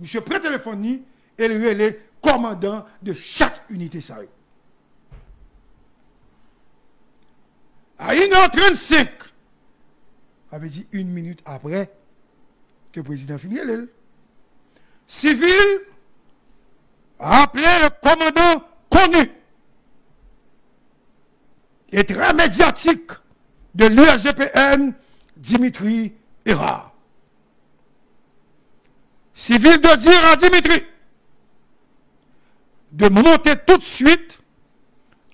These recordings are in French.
Monsieur prend téléphone ni et le relais commandant de chaque unité ça. À 1h35, avait dit 1 minute après que le président finit le civil a appelé le commandant connu et très médiatique de l'USGPN, Dimitri Erard. Civil de dire à Dimitri de monter tout de suite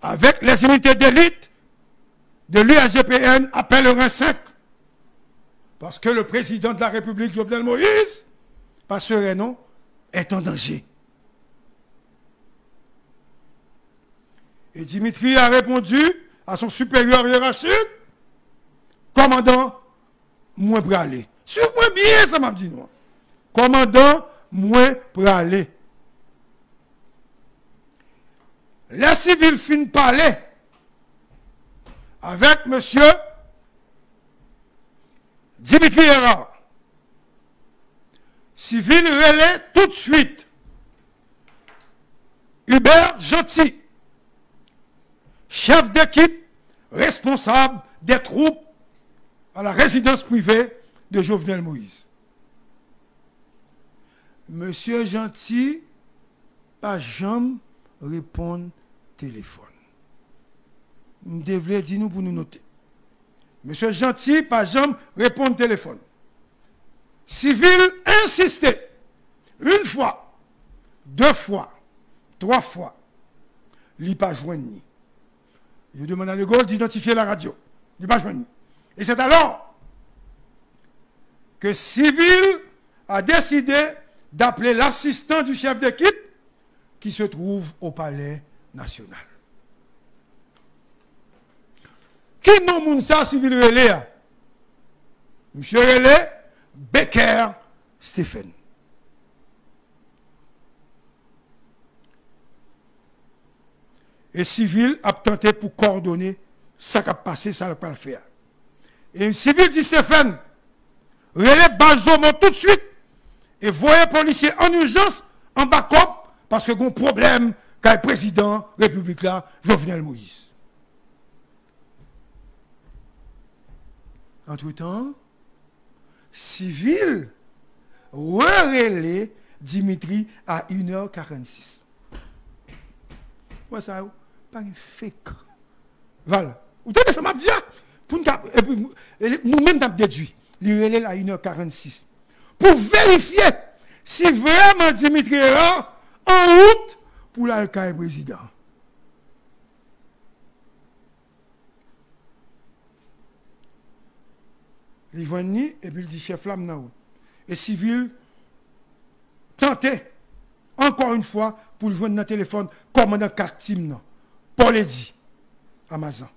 avec les unités d'élite de l'USGPN appel rang 5. Parce que le président de la République, Jovenel Moïse, pas sereinement, est en danger. Et Dimitri a répondu à son supérieur hiérarchique, commandant, moi pour aller. Sur-moi bien, ça m'a dit non. Commandant, moi pour aller. Les civils finissent parler avec monsieur Dimitri Erard. Civil relais tout de suite Hubert Gentil, chef d'équipe responsable des troupes à la résidence privée de Jovenel Moïse. Monsieur Gentil, pas jamais répondre téléphone. Nous devons dire nous pour nous noter. Monsieur Gentil, pas jamais répondre téléphone. Civil insistait. 1 fois, 2 fois, 3 fois. Il n'a pas joint ni. Il demande à De Gaulle d'identifier la radio. Il n'a pas joint ni. Et c'est alors que Civil a décidé d'appeler l'assistant du chef d'équipe qui se trouve au Palais National. Qui non moun ça Civil relais? Monsieur Relais, Becker Stéphane. Et Civil a tenté pour coordonner ça qui a passé, ça ne va pas le faire. Et Civil dit Stéphane, relais Bazomon tout de suite et voyez policier en urgence, en backup, parce que y a un problème qu'a le président République là, Jovenel Moïse. Entre-temps, Civil relais Dimitri à 1h46. Ouais, ça, pas un fake. Voilà. Vous tenez ça m'a dit, nous-mêmes nous avons déduit, il relais à 1h46. Pour vérifier si vraiment Dimitri est là, en route pour l'alcaï président. Il va ni et puis il dit chef là maintenant. Et Civil tentait encore une fois pour le joindre dans le téléphone commandant 4 teams Paul Eddy Amazon.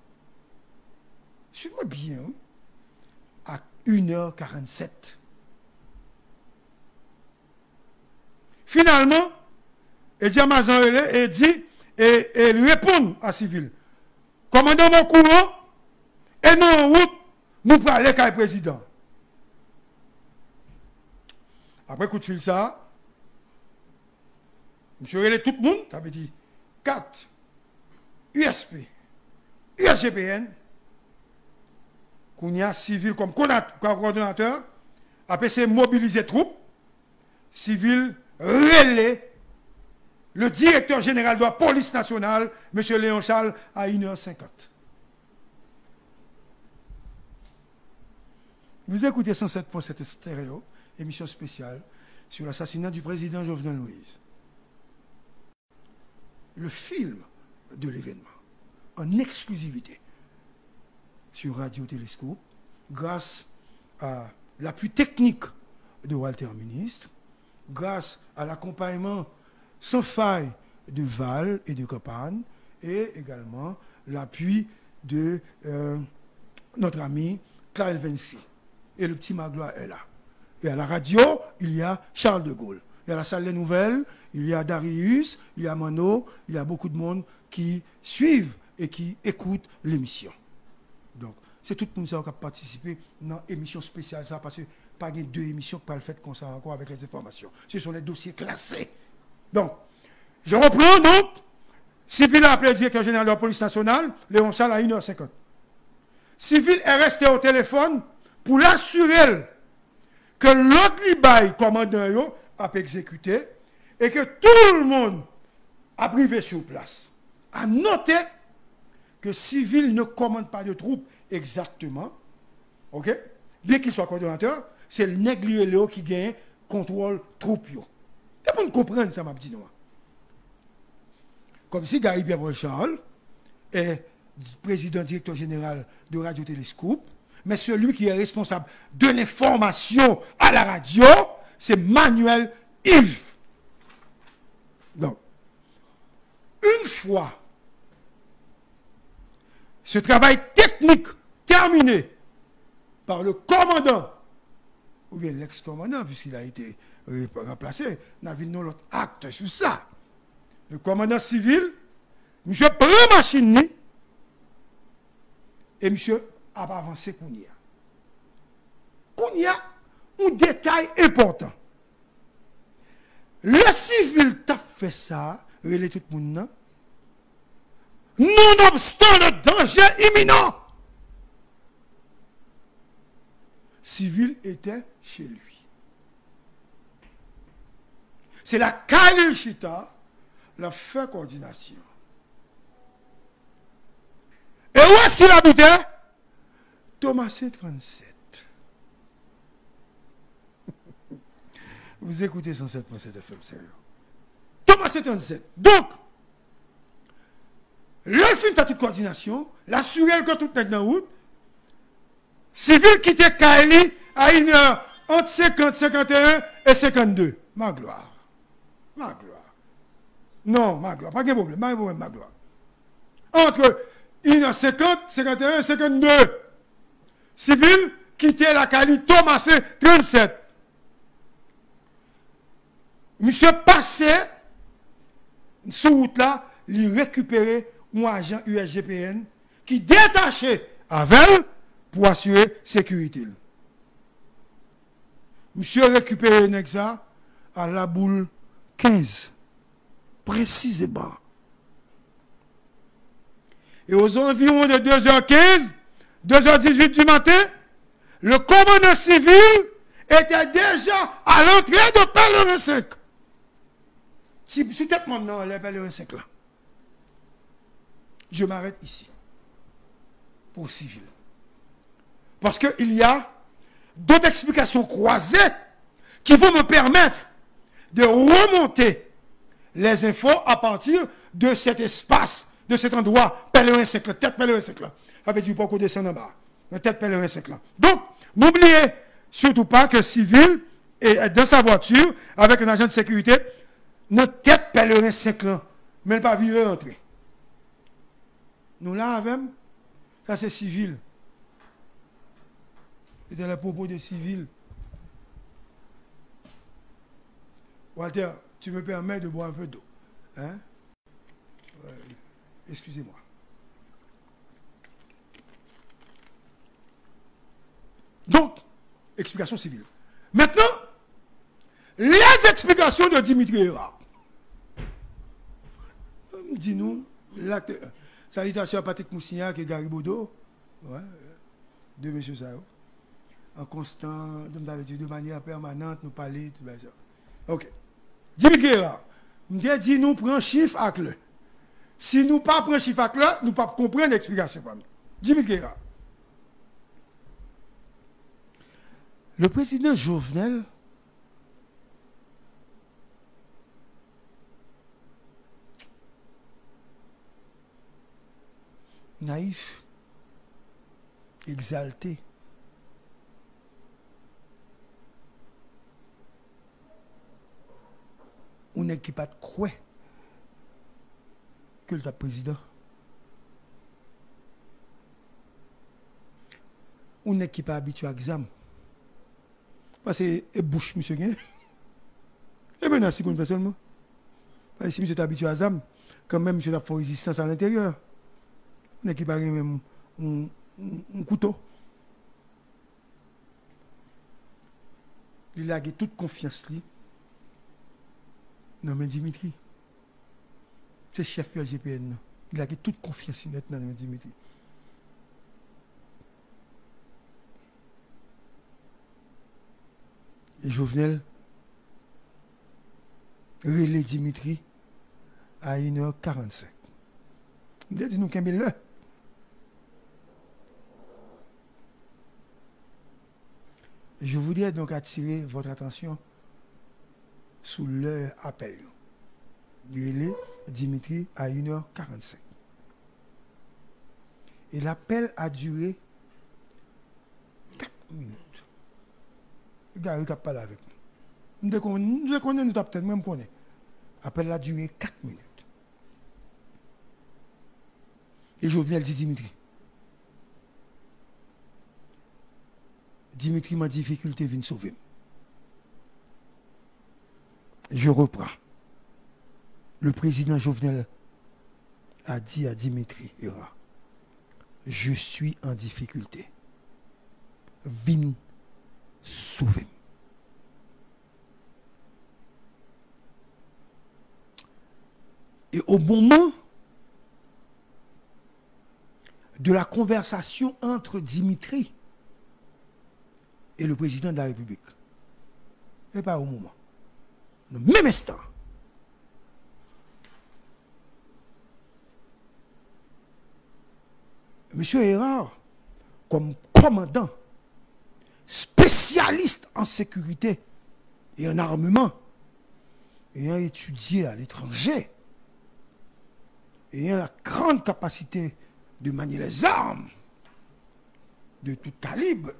Suis-moi bien à 1h47. Finalement, Eddy Amazon et dit et lui répond à Civil. Commandant mon courant et nous en route nous pour aller avec le président. Après coup de fil ça, monsieur relais tout le monde, ça veut dire 4 USP, USGPN, qu'on y a Civil comme coordonnateur, après c'est mobiliser troupes, Civil relais le directeur général de la police nationale, monsieur Léon Charles, à 1h50. Vous écoutez 107.7 stéréo, émission spéciale sur l'assassinat du président Jovenel Moïse. Le film de l'événement, en exclusivité, sur Radio Télescope, grâce à l'appui technique de Walter Ministre, grâce à l'accompagnement sans faille de Val et de Campagne, et également l'appui de notre ami Claire Vinci. Et le petit Magloire est là. Et à la radio, il y a Charles de Gaulle. Et à la salle des nouvelles, il y a Darius, il y a Mano, il y a beaucoup de monde qui suivent et qui écoutent l'émission. Donc, c'est tout le monde qui a participé dans l'émission spéciale, ça, parce que pas de deux émissions qui parlent fait comme ça encore avec les informations. Ce sont les dossiers classés. Donc, je reprends donc. Civil a appelé le directeur général de la police nationale, Léon Sall, à 1h50. Civil est resté au téléphone pour l'assurer que l'autre libaye commandant a exécuté et que tout le monde a privé sur place. À noter que Civil ne commande pas de troupes exactement, ok? Bien qu'il soit coordonnateur, c'est le nègre qui gagne contrôle troupe. C'est pour nous comprendre ça, m'a dit non. Comme si Gary Pierre Charles est président directeur général de Radio Téléscope, mais celui qui est responsable de l'information à la radio, c'est Manuel Yves. Donc, une fois ce travail technique terminé par le commandant, ou bien l'ex-commandant, puisqu'il a été remplacé, nous avons l'autre acte sur ça. Le commandant civil, monsieur prend la machine et monsieur a avancé Kounia. Kounia, un détail important. Le civil t'a fait ça, relais tout le monde, nonobstant le danger imminent. Civil était chez lui. C'est la Kalichita, la fait coordination. Et où est-ce qu'il habitait? Thomas 37. Vous écoutez 107.7 FM, sérieux. Thomas 37. Donc, l'elfine fait toute coordination, l'assurer que tout est dans la route, civil qui était Kaili à 1h entre 50, 51 et 52. Ma gloire. Ma gloire. Non, ma gloire. Pas de problème. Pas de problème, ma gloire. Entre 1h50, 51 et 52. Civil qui était la Kaili Thomas 37. Monsieur passait sur route là, il récupérait un agent USGPN qui détachait avec pour assurer sécurité. Monsieur récupéré ça à la boule 15, précisément. Et aux environs de 2h15, 2h18 du matin, le commandant civil était déjà à l'entrée de Pèlerin 5. Si peut-être maintenant, les Pèlerin 5 là. Je m'arrête ici. Pour civil. Parce qu'il y a d'autres explications croisées qui vont me permettre de remonter les infos à partir de cet espace, de cet endroit, Pèlerin 5 là, tête Pèlerin 5 là. Avec du pas qu'on descend en bas. La tête Pèlerin 5 là. Donc, n'oubliez surtout pas que civil est dans sa voiture avec un agent de sécurité, notre tête Pèlerin 5 là, mais pas virer entrer. Nous là avec, ça c'est civil. C'était le propos de civil. Walter, tu me permets de boire un peu d'eau. Hein? Excusez-moi. Donc, explication civile. Maintenant, les explications de Dimitri Héra. Dis-nous, salutation à Patrick Moussignac et Gary Bodo. Ouais, de M. Sao. En constant, de manière permanente, nous parler, tout ça. Ok. Dimitri Héra, nous dit nous prenons chiffre avec le. Si nous ne prenons pas chiffre avec le, nous ne pouvons pas comprendre l'explication. Dimitri Héra. Le président Jovenel naïf, exalté, on n'est pas de quoi que le président. On n'est pas habitué à l'examen. Parce que c'est bouche, monsieur. Et bien, si on fait seulement. Parce que si monsieur est habitué à l'examen, quand même, monsieur a fait résistance à l'intérieur. On n'est pas même un couteau. il a toute confiance li. Non mais Dimitri. C'est chef de GPN. Il a toute confiance maintenant dans Dimitri. Et Jovenel relais Dimitri à 1h45. Il a dit nous qu'il là. Je voudrais donc attirer votre attention sur leur appel. Relais Dimitri à 1h45. Et l'appel a duré 4 minutes. Le gars, il a parlé avec nous. Nous connaissons, nous peut-être même connaître. L'appel a duré 4 minutes. Et Jovenel dit Dimitri. Dimitri m'a difficulté vient sauver. Je reprends. Le président Jovenel a dit à Dimitri Era, je suis en difficulté. Viens sauver. Et au moment de la conversation entre Dimitri et le président de la République, et pas au moment, le même instant, M. Erard, comme commandant, spécialiste en sécurité et en armement, ayant étudié à l'étranger, ayant la grande capacité de manier les armes de tout calibre,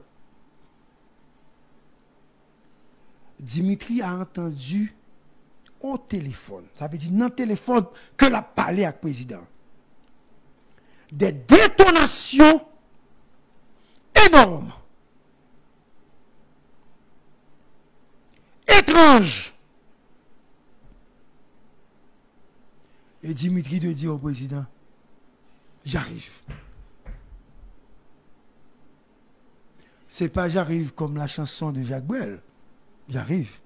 Dimitri a entendu au téléphone, ça veut dire dans le téléphone que l'a parlé avec le président, des détonations énormes, étranges. Et Dimitri de dire au président, j'arrive. C'est pas j'arrive comme la chanson de Jacques Brel. J'arrive.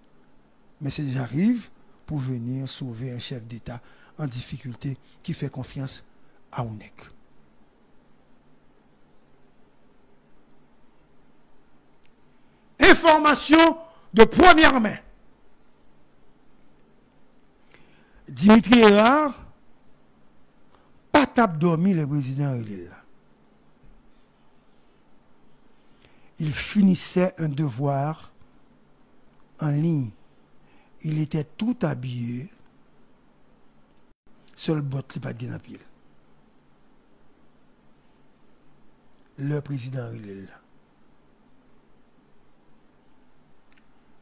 Mais c'est j'arrive pour venir sauver un chef d'État en difficulté qui fait confiance à ONEC. Information de première main. Dimitri Erard, pas tape dormi le président Relil. Il finissait un devoir en ligne. Il était tout habillé. Seul bot qui pas de pied. Le président Relil.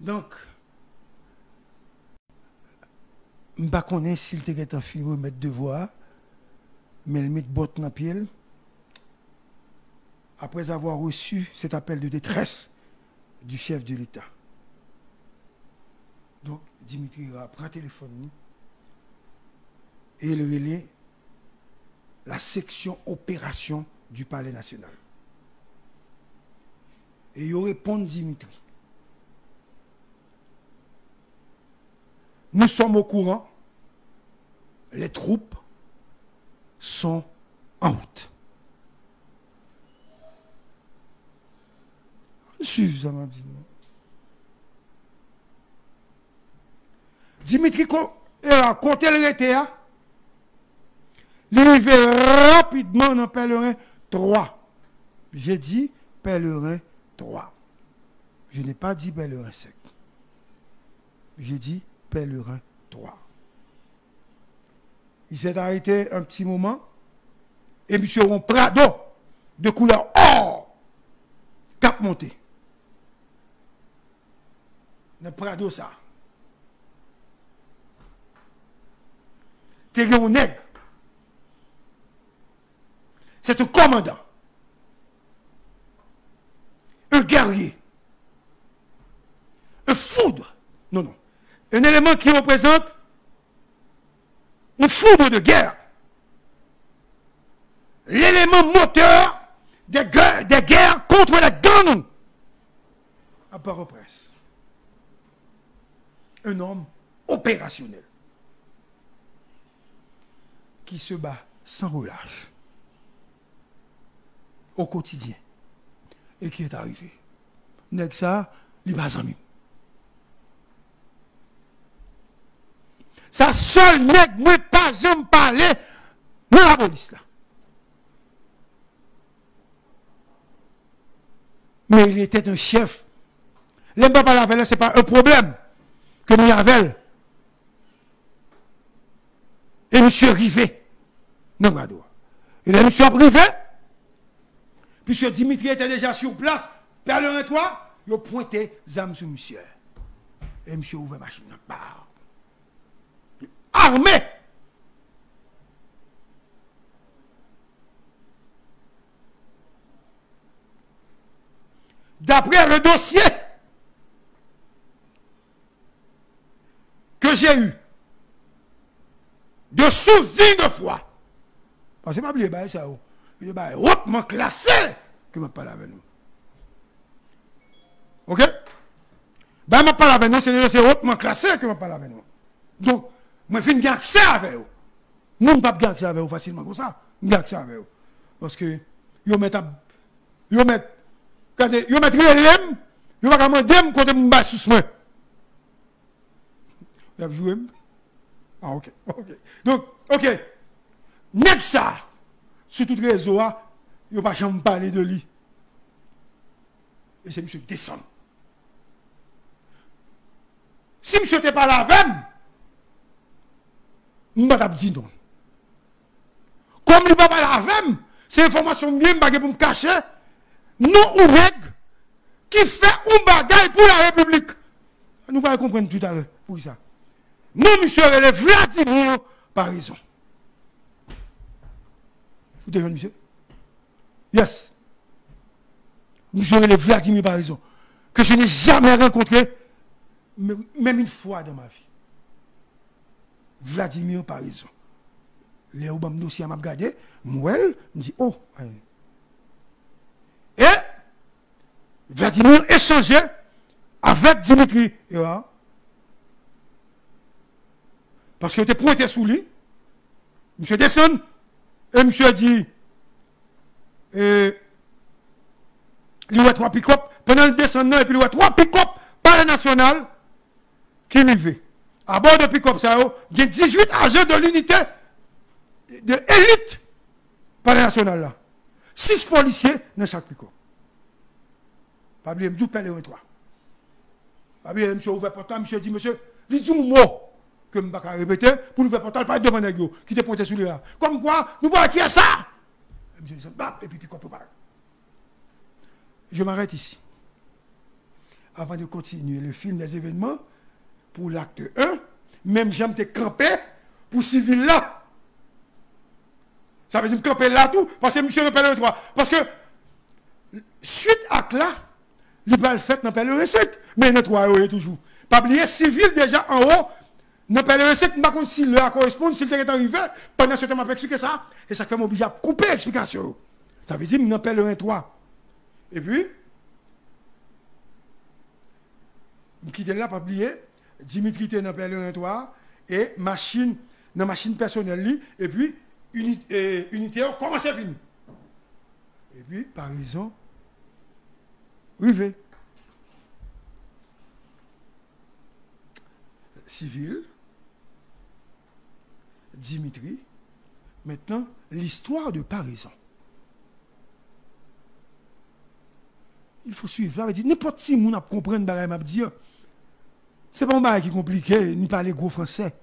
Donc, je ne sais pas s'il était en fini de mettre devoir, mais il met bot dans le pied. Après avoir reçu cet appel de détresse du chef de l'État. Donc, Dimitri prend le téléphone et il relaie la section opération du Palais national. Et il répond Dimitri. Nous sommes au courant, les troupes sont en route. Suffisamment dit. Dimitri a compté le RTA. Il arrive rapidement dans Pèlerin 3. J'ai dit Pèlerin 3. Je n'ai pas dit Pèlerin 5. J'ai dit Pèlerin 3. Il s'est arrêté un petit moment et M. Ron Prado de couleur or cap monté. Le Prado ça. T'es un nègre. C'est un commandant. Un guerrier. Un foudre. Non, non. Un élément qui représente une foudre de guerre. L'élément moteur des guerres contre la gang. À part au presse. un homme opérationnel qui se bat sans relâche au quotidien et qui est arrivé. Nèg ça, li pas ami. Ça seul nèg moi pas jamais parler dans la police là. Mais il était un chef. Les pas parler avec ce n'est pas un problème que nous avons. Et monsieur Rivet, non, Gado. Et là, monsieur Rivet, puisque Dimitri était déjà sur place, Perle et toi, il a pointé les sur monsieur. Et monsieur ouvert machine. Armé. D'après le dossier que j'ai eu, de sous-digne de foi, parce que je ne sais pas ça, il est hautement classé que je parle avec nous. Ok? Ben, je parle avec nous, c'est hautement classé que je parle avec nous. Donc, je finis de accès avec vous. Je ne peux pas avoir accès avec vous facilement comme ça. Je n'ai accès avec vous. Parce que, ils mettent quand ils mettent l'élève, ils vont demander quand ils me battent sous moi. Ils vont jouer. Ah, ok. Donc, ok. N'est-ce ça, sur tout le réseau, ils ne vont pas jamais parler de lui. Et c'est M. descend. Si M. n'était pas là avec je ne vais pas dire non. Comme il ne va pas là avec c'est information bien pour me cacher. Non ou règle qui fait un bagage pour la République. Nous allons comprendre tout à l'heure pour ça. Non, monsieur, elle est Vladimir Parison. Vous devez, monsieur? Yes. Monsieur, elle est Vladimir Parison. Que je n'ai jamais rencontré, même une fois dans ma vie. Vladimir Parison. Les Obama dossier m'a regardé, moi, me dit, oh, et Vladimir échangeait avec Dimitri. Parce qu'il était pointé sous lui. Monsieur descend et monsieur dit il y a 3 pick-up. Pendant le descendant, et puis il y a 3 pick-up par la nationale qui arrivaient. À bord de pick-up, il y a 18 agents de l'unité de élite par la nationale là. 6 policiers dans chaque pick-up. Pas oublier, je parle de toi. Pas oublier, monsieur ouvert portal, monsieur dit, monsieur, il dit un mot que je ne vais pas répéter pour ouvrir portal, pas devant les gars qui te pointé sur là. Comme quoi, nous voyons qui est ça? Monsieur dit, et puis pick-up parle. Je m'arrête ici. Avant de continuer le film des événements, pour l'acte 1, même j'aime te camper pour civil là. Ça veut dire camper là tout, parce que monsieur ne parle de 3. Parce que, suite à là, il va le faire dans le recette, mais notre roi est toujours. Pas oublier, civil déjà en haut, dans le recette, je ne sais pas si le correspond, s'il est arrivé, pendant ce temps, je vais expliquer ça, et ça fait m'obliger à couper l'explication. Ça veut dire, je n'appelle le 3. Et puis, je quitte là, pas oublier, Dimitri était dans le 3, et machine, dans machine personnelle, et puis, unité, comment c'est fini? Et puis, par raison, rivé. Civil, Dimitri, maintenant, l'histoire de Parison. Il faut suivre. Ça veut dire, n'importe qui moun a comprendre ce que je dis. Ce n'est pas un bagage qui est compliqué, ni parler gros français.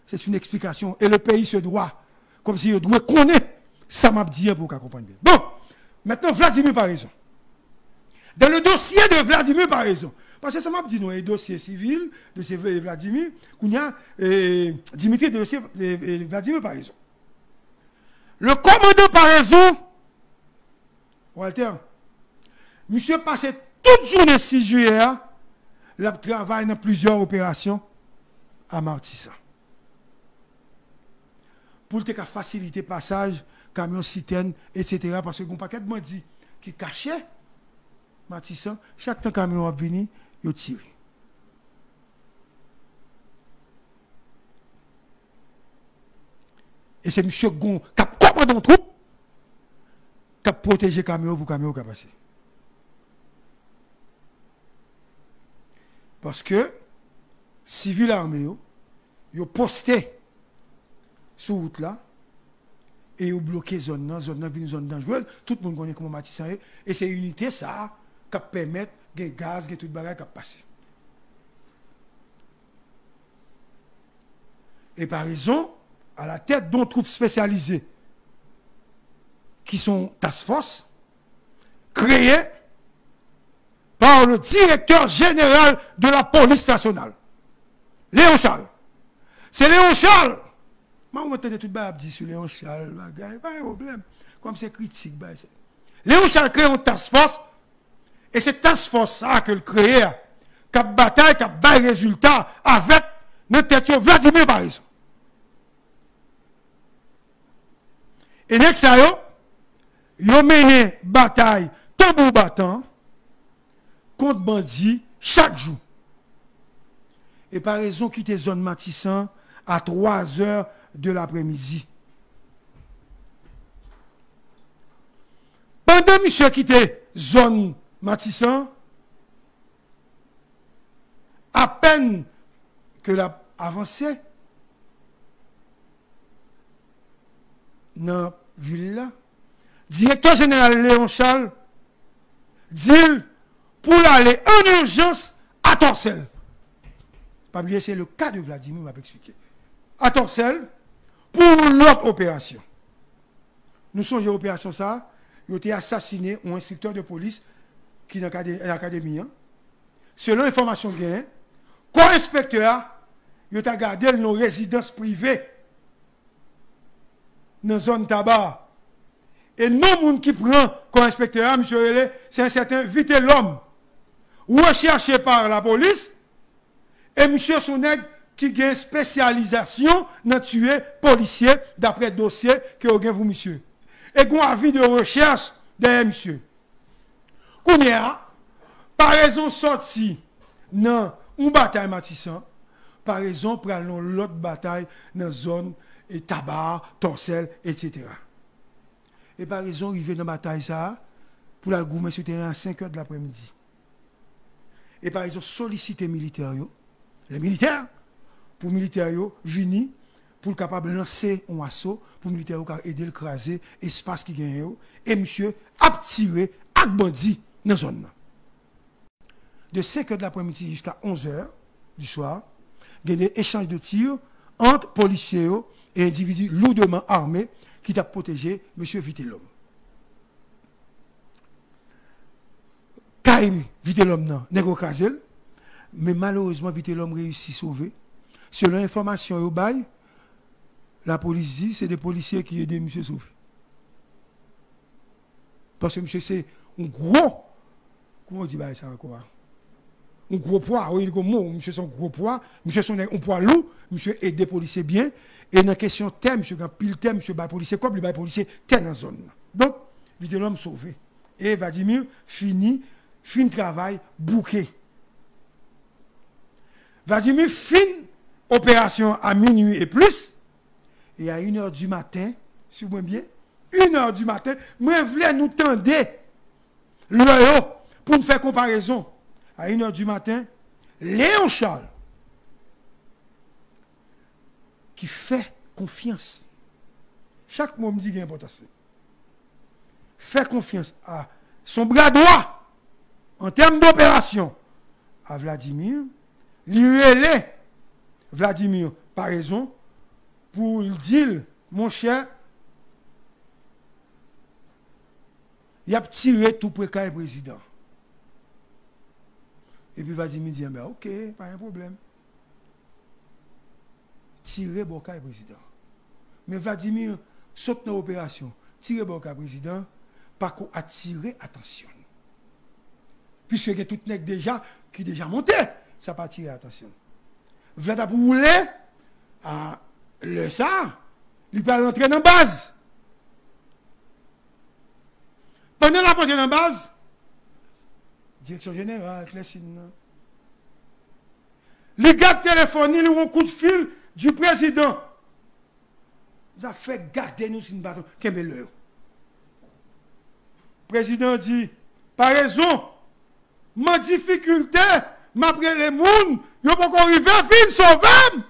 C'est une explication. Et le pays se doit, comme si il doit connaître ça m'a dit pour qu'on comprenne bien. Bon, maintenant, Vladimir Parison. Dans le dossier de Vladimir Parison, parce que ça m'a dit, nous, un dossier civil de Vladimir, qu'il y a Dimitri de dossier de Vladimir Parison. Le commandant Parison, Walter, monsieur passait toute journée 6 juillet, il travaille dans plusieurs opérations à Martissa. Pour faciliter le passage, camion citerne, etc. Parce que un paquet de bandits qui cachaient Martissa, chaque temps que le camion a venu, il a tiré. Et c'est monsieur Gon qui a commandé une troupe, qui a protégé le camion pour que le camion qui a passé. Parce que, civil armé, ils ont posté sur la route là, et ils ont bloqué la zone là, une zone dangereuse. Tout le monde connaît comment Matissan est. Et c'est une unité ça qui permet que le gaz, que tout le bagage qui passe. Et par raison, à la tête d'une troupe spécialisée, qui sont task force, créée par le directeur général de la police nationale, Léon Charles. C'est Léon Charles. Moi, on entend tout le dit sur Léon Charles, pas de problème. Comme c'est critique. Léon Charles crée une task force, et c'est task force ça que le crée, qui a bataille, qui a bail résultat avec notre tête Vladimir Paris. Et next yo mené bataille tambour battant contre bandits chaque jour. Et par raison quitter zone Matissan à 3 heures de l'après-midi. Pendant monsieur quitté zone Matissan, à peine que l'a avancé dans la ville là, directeur général Léon Charles dit pour aller en urgence à Torcelles. Pas oublier, c'est le cas de Vladimir, m'a expliqué. À Torcelles, pour l'autre opération. Nous sommes en opération ça, il a été assassiné un instructeur de police qui est dans l'académie. Selon l'information gagnée, comme inspecteur, il a gardé nos résidences privées dans la zone tabac. Et non, monde qui prend comme inspecteur, monsieur Relé, c'est un certain Vite l'homme, recherché par la police, et monsieur Soneg qui a une spécialisation dans tuer policiers d'après dossier que vous avez pour monsieur. Et qu'on a avis de recherche derrière monsieur. Qu'on y a, par raison sorti dans une bataille Matissan, par raison pour aller dans l'autre bataille dans la zone et tabac, Torcelles, etc. Et par raison, il vient dans la bataille ça, pour la gouverner sur le terrain à 5 heures de l'après-midi. Et par raison, solliciter les militaires, pour les militaires venir, pour capable lancer un assaut, pour les militaires aider à craser l'espace qui gagne. Et monsieur a tiré à bandit dans la zone. De 5 heures de l'après-midi jusqu'à 11 heures du soir, il y a des échanges de tirs entre policiers et individus lourdement armés qui t'a protégé M. Vitellum. Kaïm Vitellum n'est pas crasé, mais malheureusement Vitellum réussit à sauver. Selon l'information au bail, la police dit c'est des policiers qui aident M. sauver. Parce que M. c'est un gros, comment on dit ça encore? Un gros poids, oui, monsieur son gros poids, monsieur son un poids lourd, monsieur aide des policiers bien, et dans la question thème, monsieur quand pile thème, monsieur bat policier comme le bat policier t'es dans la zone. Donc, vite l'homme sauvé. Et Vladimir fin travail bouquet. Vladimir fin opération à minuit et plus, et à 1h du matin, si vous bien, 1h du matin, moi voulais nous tendre l'œil pour nous faire comparaison. À 1h du matin, Léon Charles, qui fait confiance. Chaque mot me dit qu'il y a importance. Fait confiance à son bras droit, en termes d'opération, à Vladimir, lui relève Vladimir, par raison, pour le dire, mon cher, il a tiré tout près du président. Et puis Vladimir dit, ben, ok, pas un problème. Tirer Boka le président. Mais Vladimir saute dans l'opération. Tirer Boka le président, par contre, attirer attention. Puisque il y a tout le déjà qui déjà monté, ça pas attirer attention. Vladimir pour rouler, à le ça, il peut rentrer dans la base. Pendant la portée dans la base, direction générale, Clessine. Les gars téléphoniques, ils ont un coup de fil du président Ça fait garder nous sur une bâton. Qu'est-ce que l'heure? Le président dit, par raison, ma difficulté, ma pré les moun, yo pas encore arrivé à venir sauver.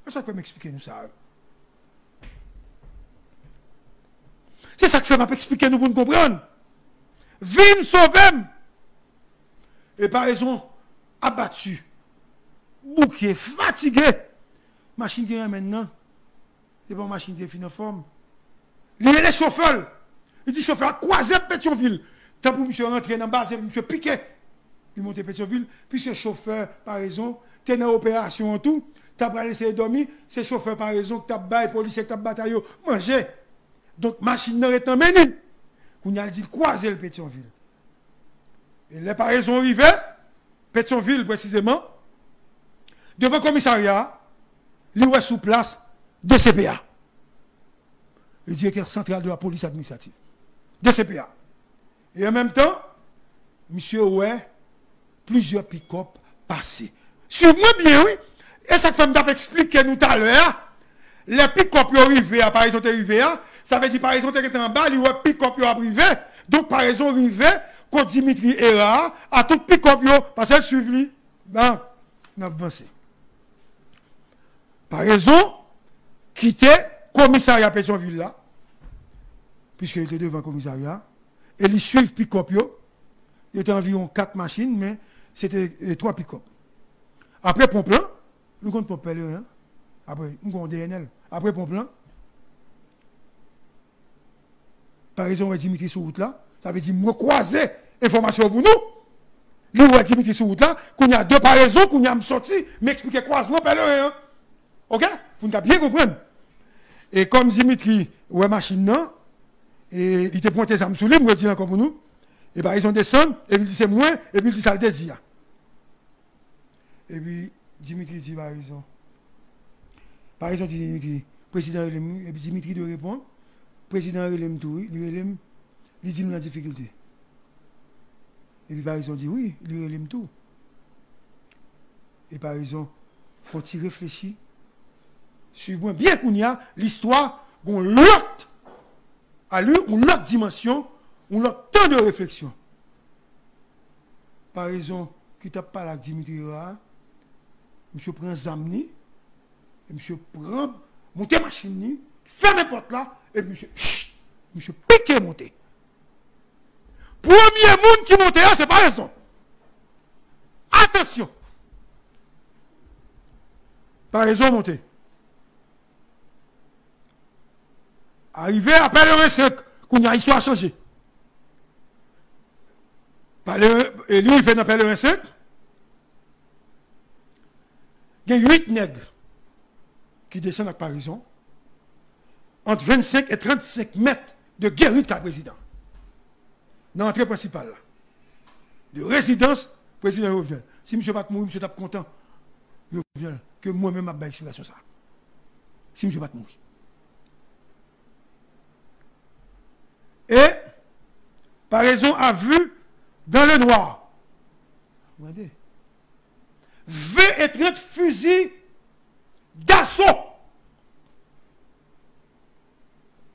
Ça fait m'expliquer nous ça. C'est ça que fait m'expliquer nous pour nous comprendre. Vin sauver. Et par raison, abattu, bouquet, fatigué. Machine qui est maintenant, c'est pas une machine qui est fin en forme. Il y a les chauffeurs. Il dit chauffeur, croisé Pétionville. Tant pour monsieur rentrer dans la base, monsieur piqué. Il monte Pétionville, puisque chauffeur, par raison, tu es dans l'opération en tout, tu as pas laissé dormir, c'est chauffeur par raison que tu as bail, policier, que tu as bataille, manger. Donc, machine n'est pas menée. On a dit croiser le Pétionville. Et les par raison arrivés, Pétionville précisément, devant le commissariat, il est sous place DCPA. Le directeur central de la police administrative. DCPA. Et en même temps, monsieur ouais, plusieurs pick-up passés. Suivez-moi bien, oui. Et ça fait m'expliquer nous tout à l'heure. Les pick-up arrivés, par exemple, arrivés, ça veut dire par exemple, tu es en bas, il y a pick-up arrivé. Donc, par exemple, arrivé, quand Dimitri Era, à tout pick-up, parce qu'elle suivi, ben, on a avancé. Par raison, quitter le commissariat Pétionville là, puisqu'il était devant le commissariat, et ils suivent pick-up. Il y avait environ 4 machines, mais c'était 3 pick-up. Après Pomplan, nous comptons Pomplan, hein? Après, nous comptons DNL. Après Pomplan, par exemple, Dimitri sur route là, ça veut dire me croiser information pour nous. Nous, Dimitri sur route là, qu'on y a deux par raison, qu'on y a sorti, m'expliquer croisement, hein? Ok? Vous n'avez bien comprendre. Et comme Dimitri, ouais, machine non, et il était pointé ça me soulève, moi, je dis encore pour nous. Et par exemple, descend, et puis il dit c'est moins, et puis il dit ça le désir. Et puis, Dimitri dit par exemple. Par exemple, Dimitri, président, et puis Dimitri de répondre, président relève tout, il dit nous la difficulté. Et puis par exemple, dit oui, il relève tout. Et par exemple, faut-il réfléchir? Suivez-moi bien qu'on y a l'histoire, qu'on l'autre, à lui, une autre dimension, un autre temps de réflexion. Par exemple, qui t'a parlé avec Dimitri Ra, monsieur prend Zamni, et monsieur prend, monter machine, ferme la porte là, et monsieur, monsieur piqué monter. Premier monde qui monte là, c'est pas raison. Attention. Par raison monter. Arrivé à Pèlerin 5, qu'on a histoire changé. Et lui, il fait dans Pèlerin 5. Il y a 8 nègres qui descendent avec Parison entre 25 et 35 mètres de guérite à président. Dans l'entrée principale. De résidence, président Jovenel. Si M. Pat mourir, M. Tap content, Jovenel, que moi-même j'ai explication ça. Si M. Pat mourir. Et, par raison, a vu dans le noir. Regardez. 20 et 30 fusils d'assaut.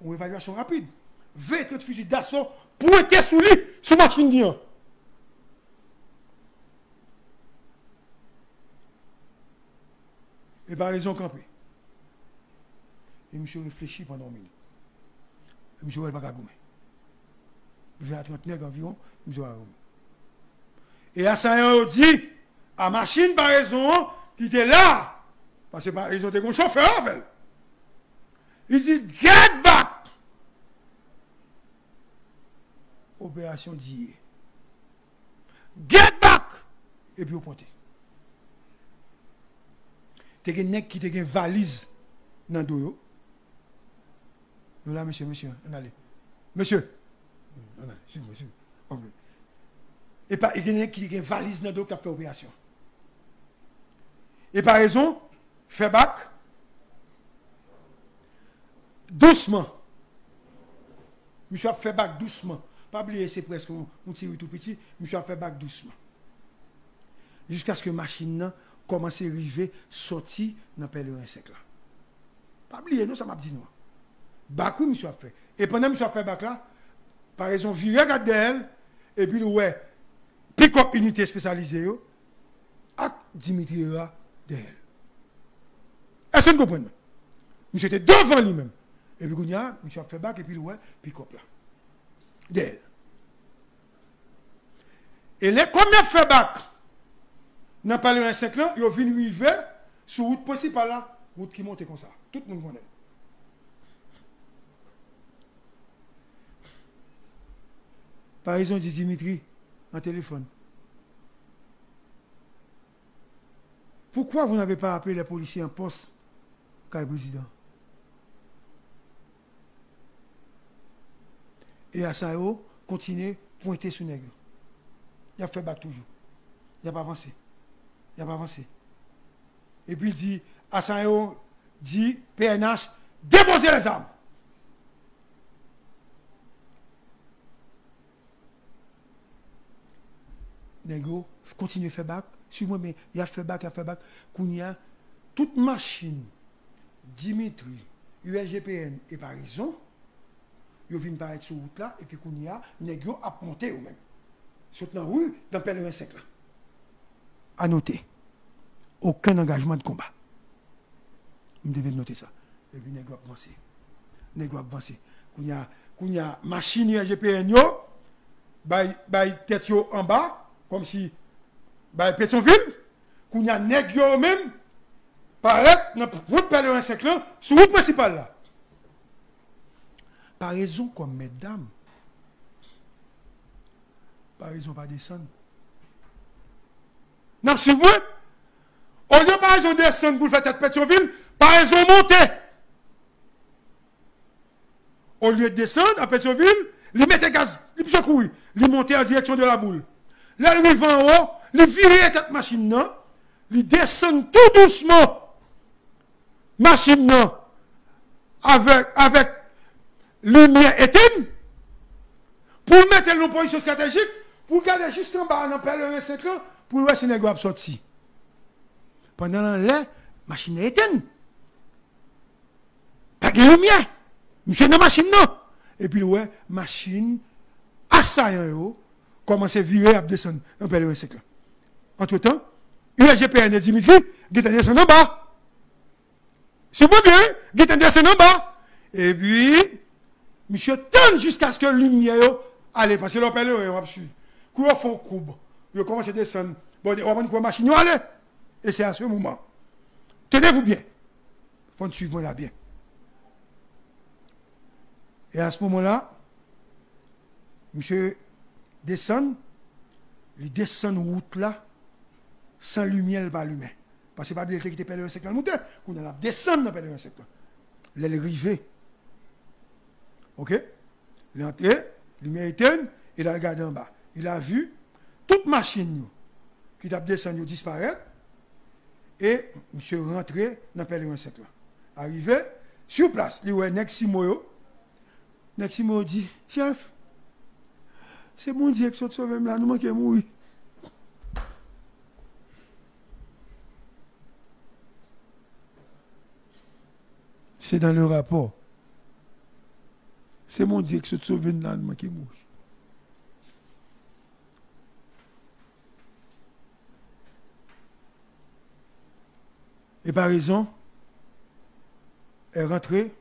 Une évaluation rapide. 20 et 30 fusils d'assaut pointés sous lui, sous machine d'Ian. Et par raison, campé. Et monsieur réfléchit pendant 1 minute. Et monsieur, il va pas gagner. 20 à 30 nègres environ, monsieur va gagner. Et à ça, on dit, à machine par raison, qui était là, parce que par raison, il était un chauffeur avec. Il dit, get back! Opération d'hier. Get back! Et puis, au pointé. Tu as un nègre qui a une valise dans le dos. Nous là, monsieur, on allez. Monsieur, on allez, suivez-moi, suivez-moi. Et pas, il y a un nègre qui a une valise dans le dos qui a fait opération. Et par raison, fait bac, doucement. Monsieur a fait bac doucement. Pas oublier, c'est presque un tire tout petit. Monsieur a fait bac doucement. Jusqu'à ce que la machine commence à arriver, sortir dans le pèlerin sec là. Pas oublier, nous, ça m'a dit nous. bac oui, monsieur a fait. Et pendant que monsieur a fait bac là, par exemple, viré regarde d'elle, et puis ouais, pick-up unité spécialisée, yo, ak Dimitri Ra d'elle. Est-ce que vous comprenez? Monsieur était devant lui-même. Et puis, monsieur a fait bac, et puis ouais, pick-up là. D'elle. Et les combien fait bac? Dans le 5 ans, ils viennent arriver sur route principale là, route qui monte comme ça. Tout le monde connaît. Par exemple, dit Dimitri, en téléphone. Pourquoi vous n'avez pas appelé les policiers en poste, car président? Et à ça, continuez, pointer sur nègre. Il a fait bac toujours. Il n'a pas avancé. Il n'a pas avancé. Et puis il dit, à ça, dit, PNH, déposez les armes. Nègre, continuez à faire bac. Sur moi, mais il a fait bac, Kounia, toute machine, Dimitri, USGPN et Parison, ils viennent paraître sur route là, et puis Kounia, Nègre a monté eux mêmes. Surtout dans la rue, dans le pèlerin 5 là. À noter, aucun engagement de combat. Vous devez noter ça. Et puis Nègre a avancé. Nègre a avancé. Kounia, machine USGPN, bay tête en bas, comme si Pétionville, qu'on y a nègre même, paraît dans votre pèlerin 5 là, sur route principale là. Par raison comme mesdames, par raison pas descendre. Non, c'est vrai. Au lieu par raison descendre pour faire tête Pétionville, par raison monter. Au lieu de descendre à Pétionville, il mettait gaz, il secourir, il montait en direction de la boule. Là, il arrive en haut, il vire cette machine là, il descend tout doucement. Machine là, avec lumière éteinte, pour mettre en position stratégique, pour garder jusqu'en bas dans le pèlerin 5 là, pour voir si les gars sorti. Pendant la machine est éteinte. Pas de lumière. Monsieur dans la machine non. Et puis ouais, machine assaillant commence à virer à descendre un pèlerin 5 là. Entre-temps, USGPN et Dimitri, qui descend en bas. C'est pas bien, qui descend en bas. Et puis, monsieur tente jusqu'à ce que la lumière allait, parce que le pèlerin va suivre. Quand ils font courbe, ils commencent à descendre. Bon, on va voir la machine aller. Et c'est à ce moment. Tenez-vous bien. Il faut suivre moi là bien. Et à ce moment-là, monsieur descend, il descend route là, sans lumière, pas allumé. Parce que pas bien qu'il était pèlerin 5 dans le moteur, qu'on a descendre dans le pèlerin 5 là. Il est arrivé. Ok? Il est entré, lumière éteinte, il a regardé en bas. Il a vu toute machine qui a descendu disparaître. Et monsieur rentré dans le pèlerin 5 là. Arrivé, sur place, il y a Neximo. Neximo dit, chef, c'est mon Dieu qui sauve là, nous manquons mourir. C'est dans le rapport. C'est mon Dieu qui sauve là, nous manquons mourir. Et par raison, elle est rentrée.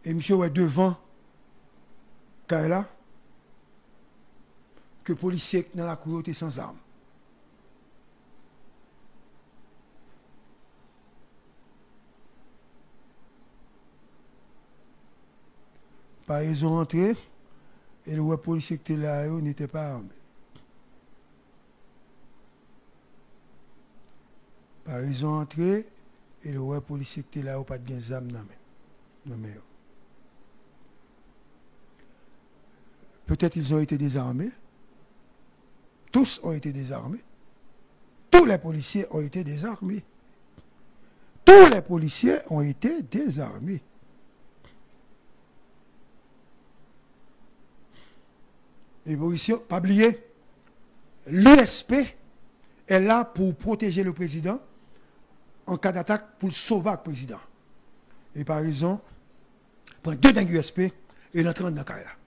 Et monsieur est devant Kaila, que les policiers dans la cour étaient sans armes. Par ils ont entré, et le policier qui était là n'était pas armé. Par ils ont entré, et le policier qui était là pas de armes dans main. Peut-être ils ont été désarmés. Tous ont été désarmés. Tous les policiers ont été désarmés. Tous les policiers ont été désarmés. Et vous ici, pas oublier, l'USP est là pour protéger le président en cas d'attaque, pour le sauver le président. Et par raison, prend 2 dingues USP et il entre dans la carrière.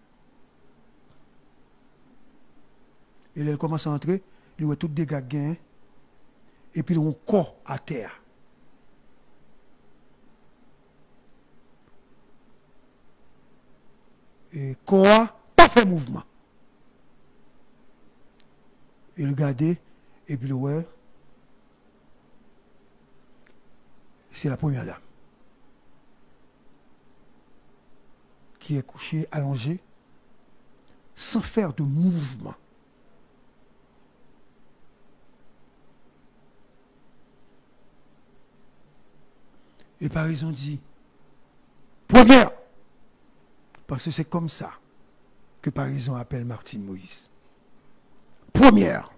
Et là, il commence à entrer, il voit tout dégâts gain, et puis il a un corps à terre. Et corps pas fait mouvement. Il regardait, et puis il voit, c'est la première dame qui est couchée, allongée, sans faire de mouvement. Et par exemple dit, première, parce que c'est comme ça que par exemple appelle Martine Moïse. Première.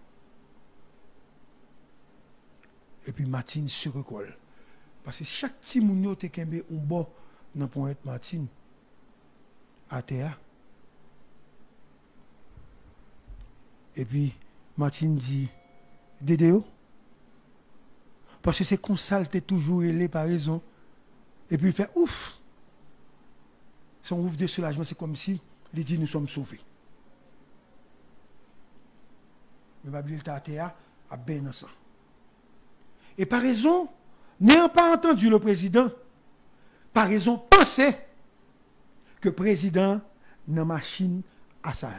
Et puis Martine se recolle. Parce que chaque petit mounio te kembe un bon dans point Martine à terre. Et puis Martine dit, Dédéo, parce que c'est comme ça, t'es toujours élé par raison. Et puis il fait ouf. Son ouf de soulagement, c'est comme si il dit nous sommes sauvés. Mais Babli il t'a à terre, à ben dans ça. Et par raison, n'ayant pas entendu le président, par raison, pensez que le président n'a machine à sa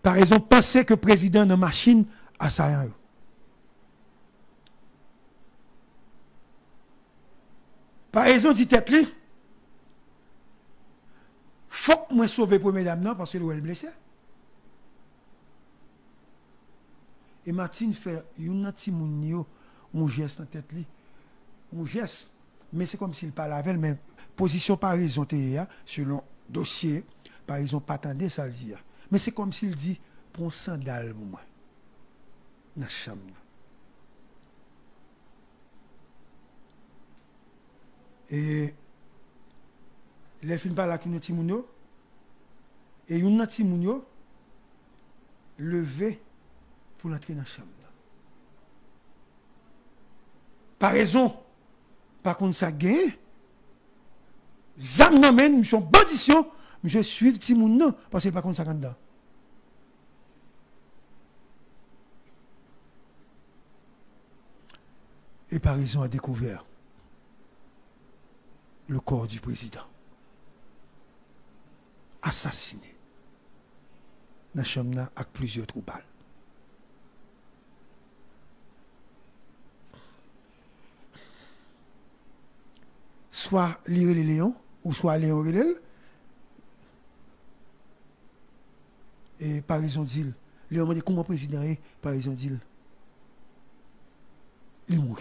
Par raison, pensez que le président n'a machine à sa Par raison, dit tête li, faut que moi sauver pour mesdames non parce que elle est blessée. Et Martine fait un petit mounio, un geste dans tête li, un geste, mais c'est comme s'il parlait avec elle, mais position par raison selon dossier, par raison pas attendre ça le dire. Mais c'est comme s'il dit pour un sandal pour moi. Dans la chambre. Et les films par là qui nous timounio et une timounio levé pour entrer dans la chambre. Par raison, par contre ça gagne, zam n'amène, mission bandition, je suis timoun parce que par contre ça gagne. Et par raison a découvert le corps du président. Assassiné. Dans la chambre avec plusieurs trous balles. Soit lire les léons, ou soit Léon Relel. Et par raison d'il, Léon m'a dit comment le président est, par raison d'il, il est mort.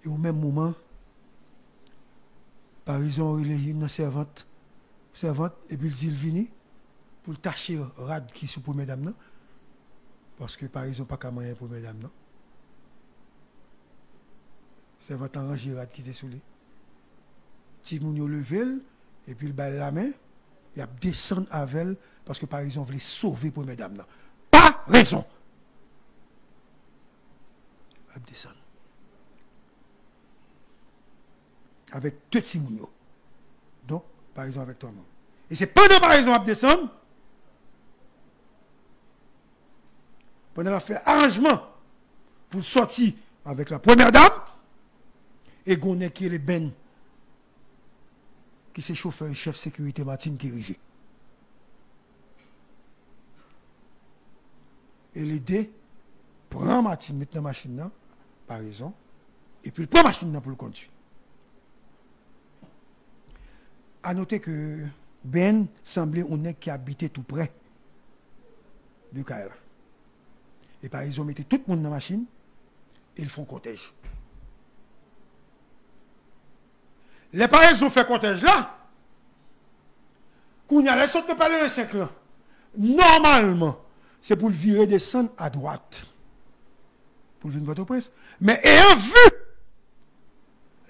Et au même moment, par exemple, il est une servante, et puis il dit, il vient pour tâcher rad qui sont pour mesdames, parce que par exemple, pas qu'à moyen pour mesdames, servante en rangé rad qui était sous lui. Si moun yo levé, et puis il bat la main, il a descendu avec elle, parce que par exemple, il voulait sauver pour mesdames. Pas raison. Il a descendu. Avec deux petits mounions. Donc, par exemple, avec toi-même. Et c'est pendant par exemple à descendre, pendant la fait arrangement pour sortir avec la première dame, et Gonnet qui est le Ben, qui c'est chauffeur et chef sécurité Martine qui arrive. Et l'aider, prend Martine, met dans la machine, par raison, et puis il prend la machine pour le conduire. À noter que Ben semblait un nègre qui habitait tout près du Kaira. Et par exemple, ils mettaient tout le monde dans la machine et ils font cortège. Les parents ont fait cortège là. Quand il y a les autres parler de 5 ans, normalement, c'est pour le virer descendre à droite. Pour le venir votre presse. Mais ayant vu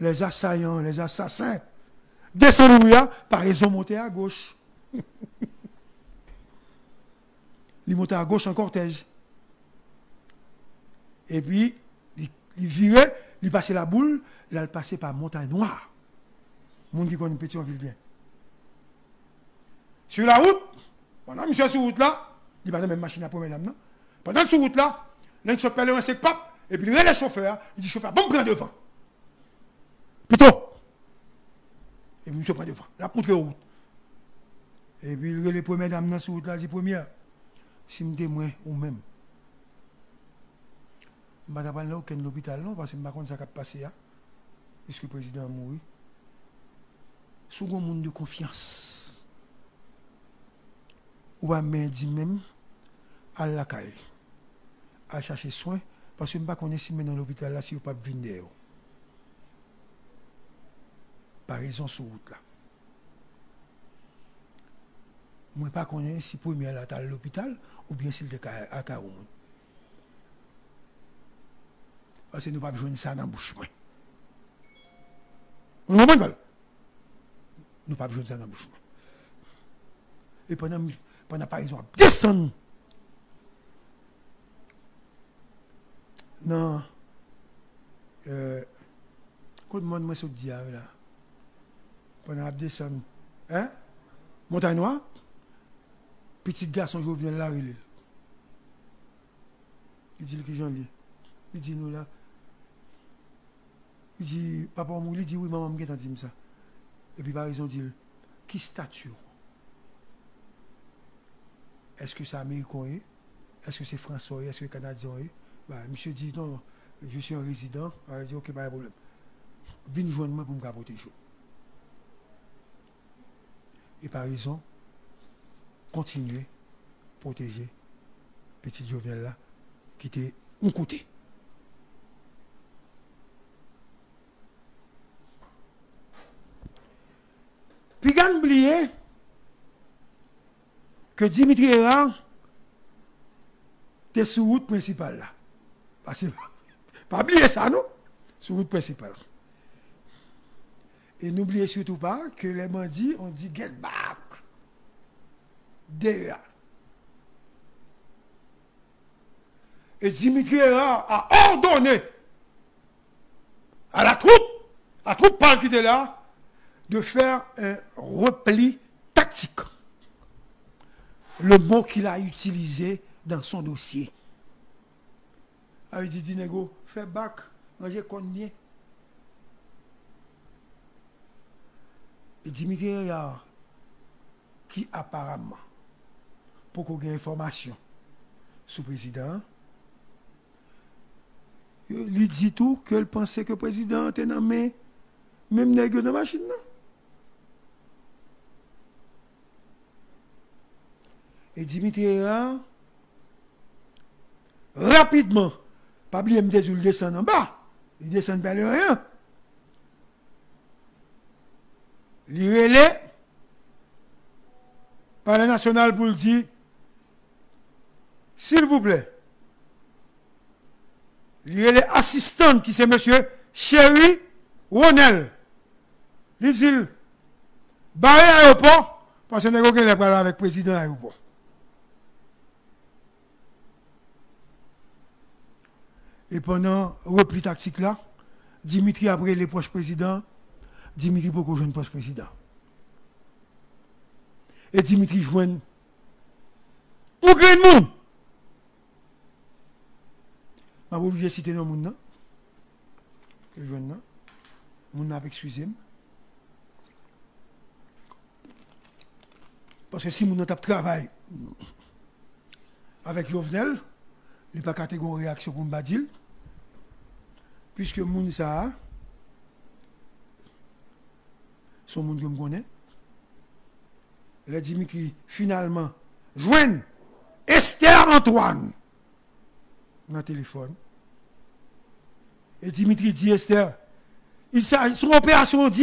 les assaillants, les assassins, descendre par exemple monter à gauche. il monte à gauche en cortège. Et puis, il virait, il passait la boule, là, il passait par Montagne Noire. Monde qui connaît petit, on vit bien. Sur la route, pendant monsieur sur route là, il va dans la même machine à pour mesdames, non? Pendant sur route là, l'un se pèle un sec pape, et puis il relève le chauffeur, il dit chauffeur, bon, prends devant. Plutôt. Et puis monsieur prend devant, la contre route. Et puis il relève les premières dames dans sur route là, il dit première, si je témoin ou même. Je ne vais pas aller à l'hôpital, non, parce que je ne sais pas ce qui a passé, puisque le président a mouru. Sous un monde de confiance, ou va me dire même à la caille, à chercher soin, parce que je ne sais pas si dans l'hôpital là, si vous ne pouvez pas venir. Par raison sur route là. Je ne sais pas si premier là à l'hôpital ou bien s'il est à Karoun. Parce que nous ne pouvons pas jouer ça dans la bouche. Vous comprenez? Nous ne pouvons pas jouer ça dans la bouche. Et pendant par exemple, descendre. Non. Quand le monde me dit là, pendant la descendre, hein? Montagne Noire, petit garçon Jovenel là, il dit que j'en lis. Il dit nous là. Il dit, papa, il dit oui, maman, je dit ça. Et puis par exemple, il dit, qui statue? Est-ce que c'est américain? Est-ce que c'est français? Est-ce que c'est canadien? Bah, monsieur dit non, je suis un résident. Il dit ok, pas de problème. Viens joindre moi pour me protéger. Et par exemple, continuer à protéger petit Jovenel là, qui était un côté. Puis, il a oublié que Dimitri Erard était sur la route principale là. Parce que, pas oublier ça, non? Sur la route principale. Et n'oubliez surtout pas que les bandits ont dit get back. Derrière. Et Dimitri Erard a ordonné à la troupe pâle qui était là, de faire un repli tactique. Le mot qu'il a utilisé dans son dossier. Il dit, Dinego, fais bac, j'ai connu. Et Dimitri Erard, qui apparemment, pour qu'on ait information sur le président, il dit tout qu'il pensait que le président était dans même nègre dans la machine. Non? Et Dimitri Erard, rapidement, pas oublier me il descend en bas. Il descend vers le rien. Il relève par le national pour le dire, s'il vous plaît, il relève assistant qui c'est monsieur Chéri Ronel. Il dit, barré l'aéroport, parce que nous avons parlé avec le président de l'aéroport. Et pendant le repli tactique là, Dimitri après les proches présidents, Dimitri beaucoup jeune proche président. Et Dimitri joint au grand monde. Je vais obligé de citer le monde. Que jeune là. Moun n'a pas excusé. Parce que si moun n'a pas travaillé avec Jovenel, il n'y a pas catégorie de réaction pour me dire. Puisque moun ça, son monde que je connais, le Dimitri finalement joigne Esther Antoine dans le téléphone. Et Dimitri dit Esther, il s'agit son opération dit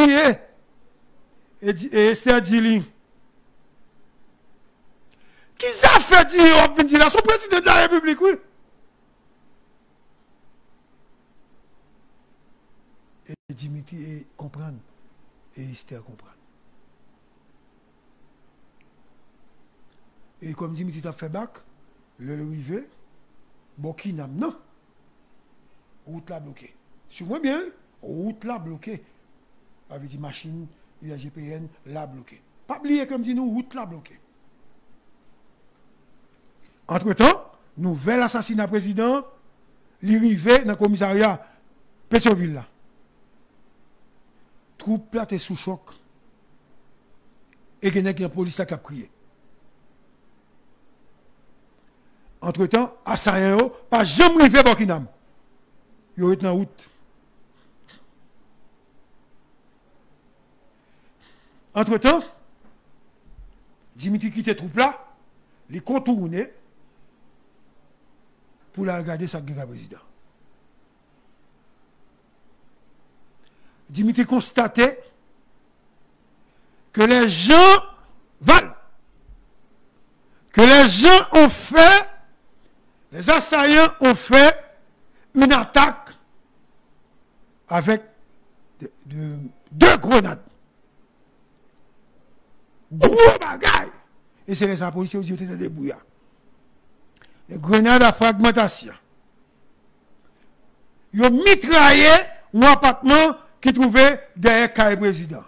et Esther dit qui ça fait dire là son président de la République oui. Et Dimitri comprend et Esther comprend. Et comme Dimitri a fait bac, Le rivé, Bokinam, non. Route là bloquée. Sur moi bien, route là bloquée. Avec des machines, UAGPN, là bloquée. Pas oublier comme dit nous, route là bloquée. Entre-temps, nouvel assassinat président, l'arrivée dans le commissariat Pétionville là. Troupe là, t'es sous choc. Et il y a la police qui a crié. Entre-temps, assaillant, pas jamais arrivé à Burkinam. Il est en route. Entre-temps, Dimitri quitte troupe là, il contourne pour la regarder sa guerre président. Dimitri constatait que les gens valent, que les gens ont fait, les assaillants ont fait une attaque avec deux grenades. Gros bagaille. Et c'est les policiers qui étaient dans des bouillards. Les grenades à fragmentation. Ils ont mitraillé un appartement qui trouvait derrière le président.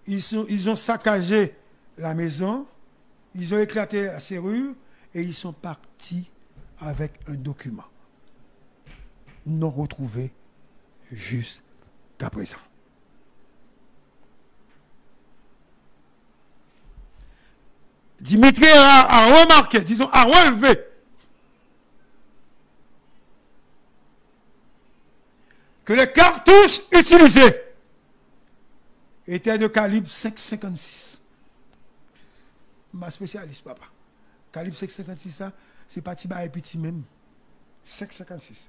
Ils ont saccagé la maison, ils ont éclaté la serrure et ils sont partis avec un document non retrouvé jusqu'à présent. Dimitri a remarqué, disons, a relevé que les cartouches utilisées étaient de calibre 5,56. Ma spécialiste, papa. Calibre 5,56, ça, c'est pas Tiba et petit même. 5,56.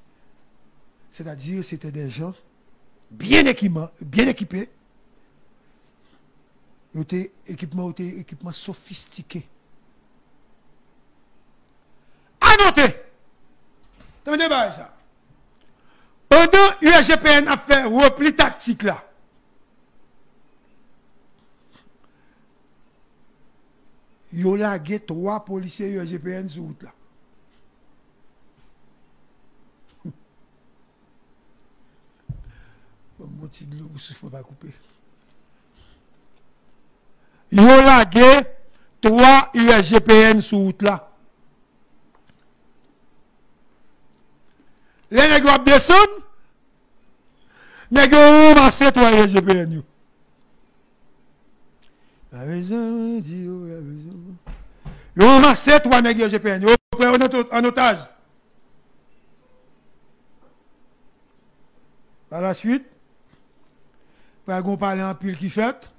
C'est-à-dire, c'était des gens bien équipés. Équipement sophistiqué. À noter, dans le débat, ça. Pendant UAGPN a fait repli tactique là, il y a lagué 3 policiers UAGPN sur route là. Mon petit de l'eau, il ne faut pas couper. Ils ont lagué 3 UAGPN sur route là. Les nègres descendent, nègres ont ramassé 3 UAGPN. Ils ont ramassé 3 nègres UAGPN. Ils ont pris en otage. Par la suite, par exemple, parler en pile qui fait.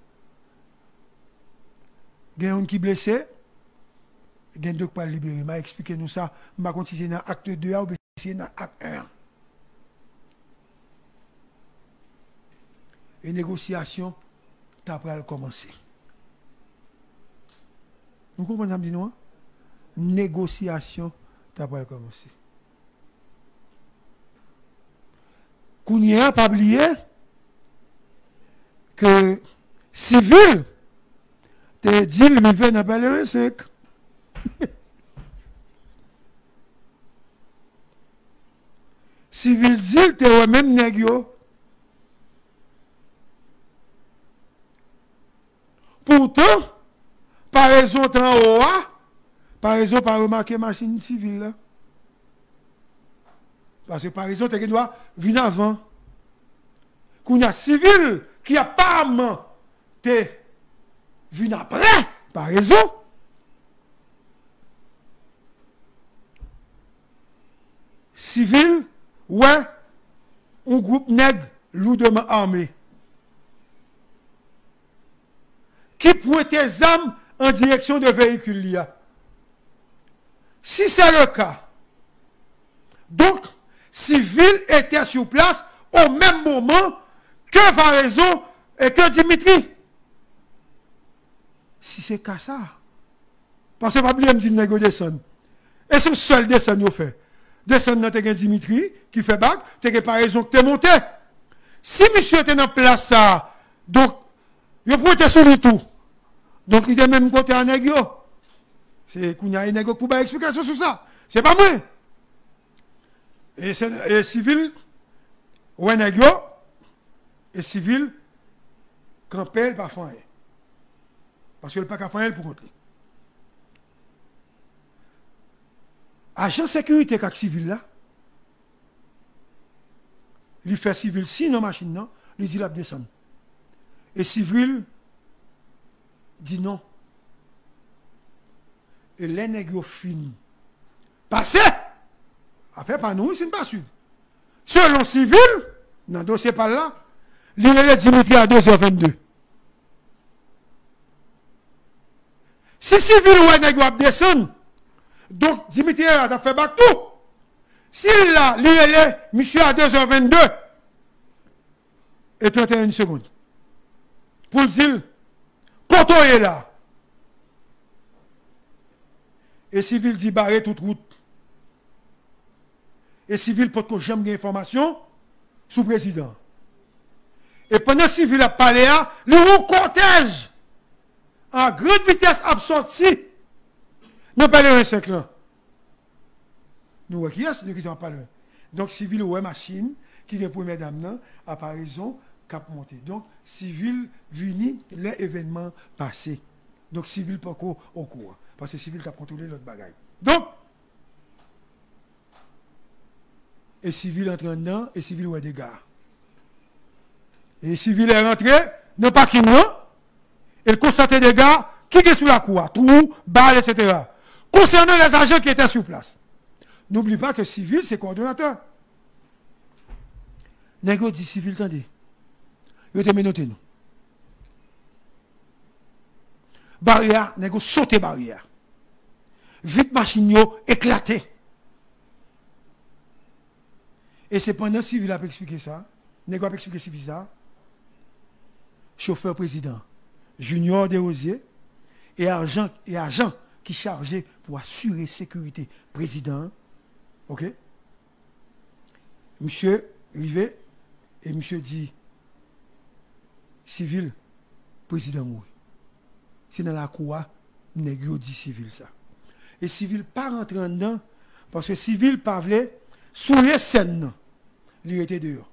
Il y a un qui est blessé, il y a deux qui sont libérés. Je vais expliquer nous ça. Je vais continuer dans l'acte 2 ou bien dans l'acte 1. Et négociation, tu as commencé. Vous comprenez ce que je dis? Négociation, tu as commencé. Kounia, pas oublier que civil, te dit, il vient dans le sec. Civil dit, te même négio. Pourtant, par raison en haut, par raison pas remarquer machine civile là. Parce que par raison, tu dois venir avant. Qu'on y a civil qui a pas te venu après, par raison. Civil, ouais, un groupe nègre lourdement armé. Qui pointe des armes en direction de véhicules. Si c'est le cas, donc, civil était sur place au même moment que Varaison et que Dimitri. Si c'est qu'à ça. Parce que pas oublier me dit nègre descend. Et son seul descend au fait. Descend dans Dimitri qui fait bac, t'es par raison que t'es monté. Si monsieur était dans place ça, donc il pouvait sur le tout. Donc il est même côté à nègre. C'est qu'on y a une nègre pour faire explication sur ça. C'est pas moi. Et civil, ouais nègre, et civil, campel pas faire. Parce que le pas qu'à faire pour compter. Agent sécurité avec civil là, il fait civil si dans machine non, il dit la descendre. Et civil dit non. Et les nègres fin. Passez! Affaire pas nous, c'est pas sûr. Selon civil, dans le dossier par là, il est Dimitri à 2h22. Si civil ou nègre descendre, donc Dimitri a fait back tout. S'il là, il est monsieur à 2h22 et 31 secondes. Pour dire, quand on est là, et civil dit barrer toute route. Et civil peut que j'aime des informations sous président. Et pendant que civil a parlé, le cortège en grande vitesse a sorti. Nous parlons de 5 ans. Nous, qui est-ce qui s'en parle? Donc, civil ou machine qui est pour mesdames, à par raison, cap monter. Donc, civil vini les événements passés. Donc, civil pas au courant. Parce que civil a contrôlé l'autre bagaille. Donc, et civil entre dedans, et civil ou des gars. Et civil est rentré, non pas qui non, et constate des gars qui est sous la cour, trou, balle, etc. Concernant les agents qui étaient sur place. N'oublie pas que civil, c'est coordonnateur. Nègre dit civil, attendez. Vous te menotez nous. Barrière, nègre sauté barrière. Vite machine éclaté. Et c'est pendant civil a expliqué ça. Nègre a expliqué civil ça. Chauffeur président, Junior Desrosiers et agent qui chargé pour assurer sécurité président. OK? Monsieur Rivet et monsieur dit civil président mourir. C'est dans la cour, nègre dit civil ça. Et civil pas rentrer dedans parce que civil pas voulait souiller scène. Il était dehors.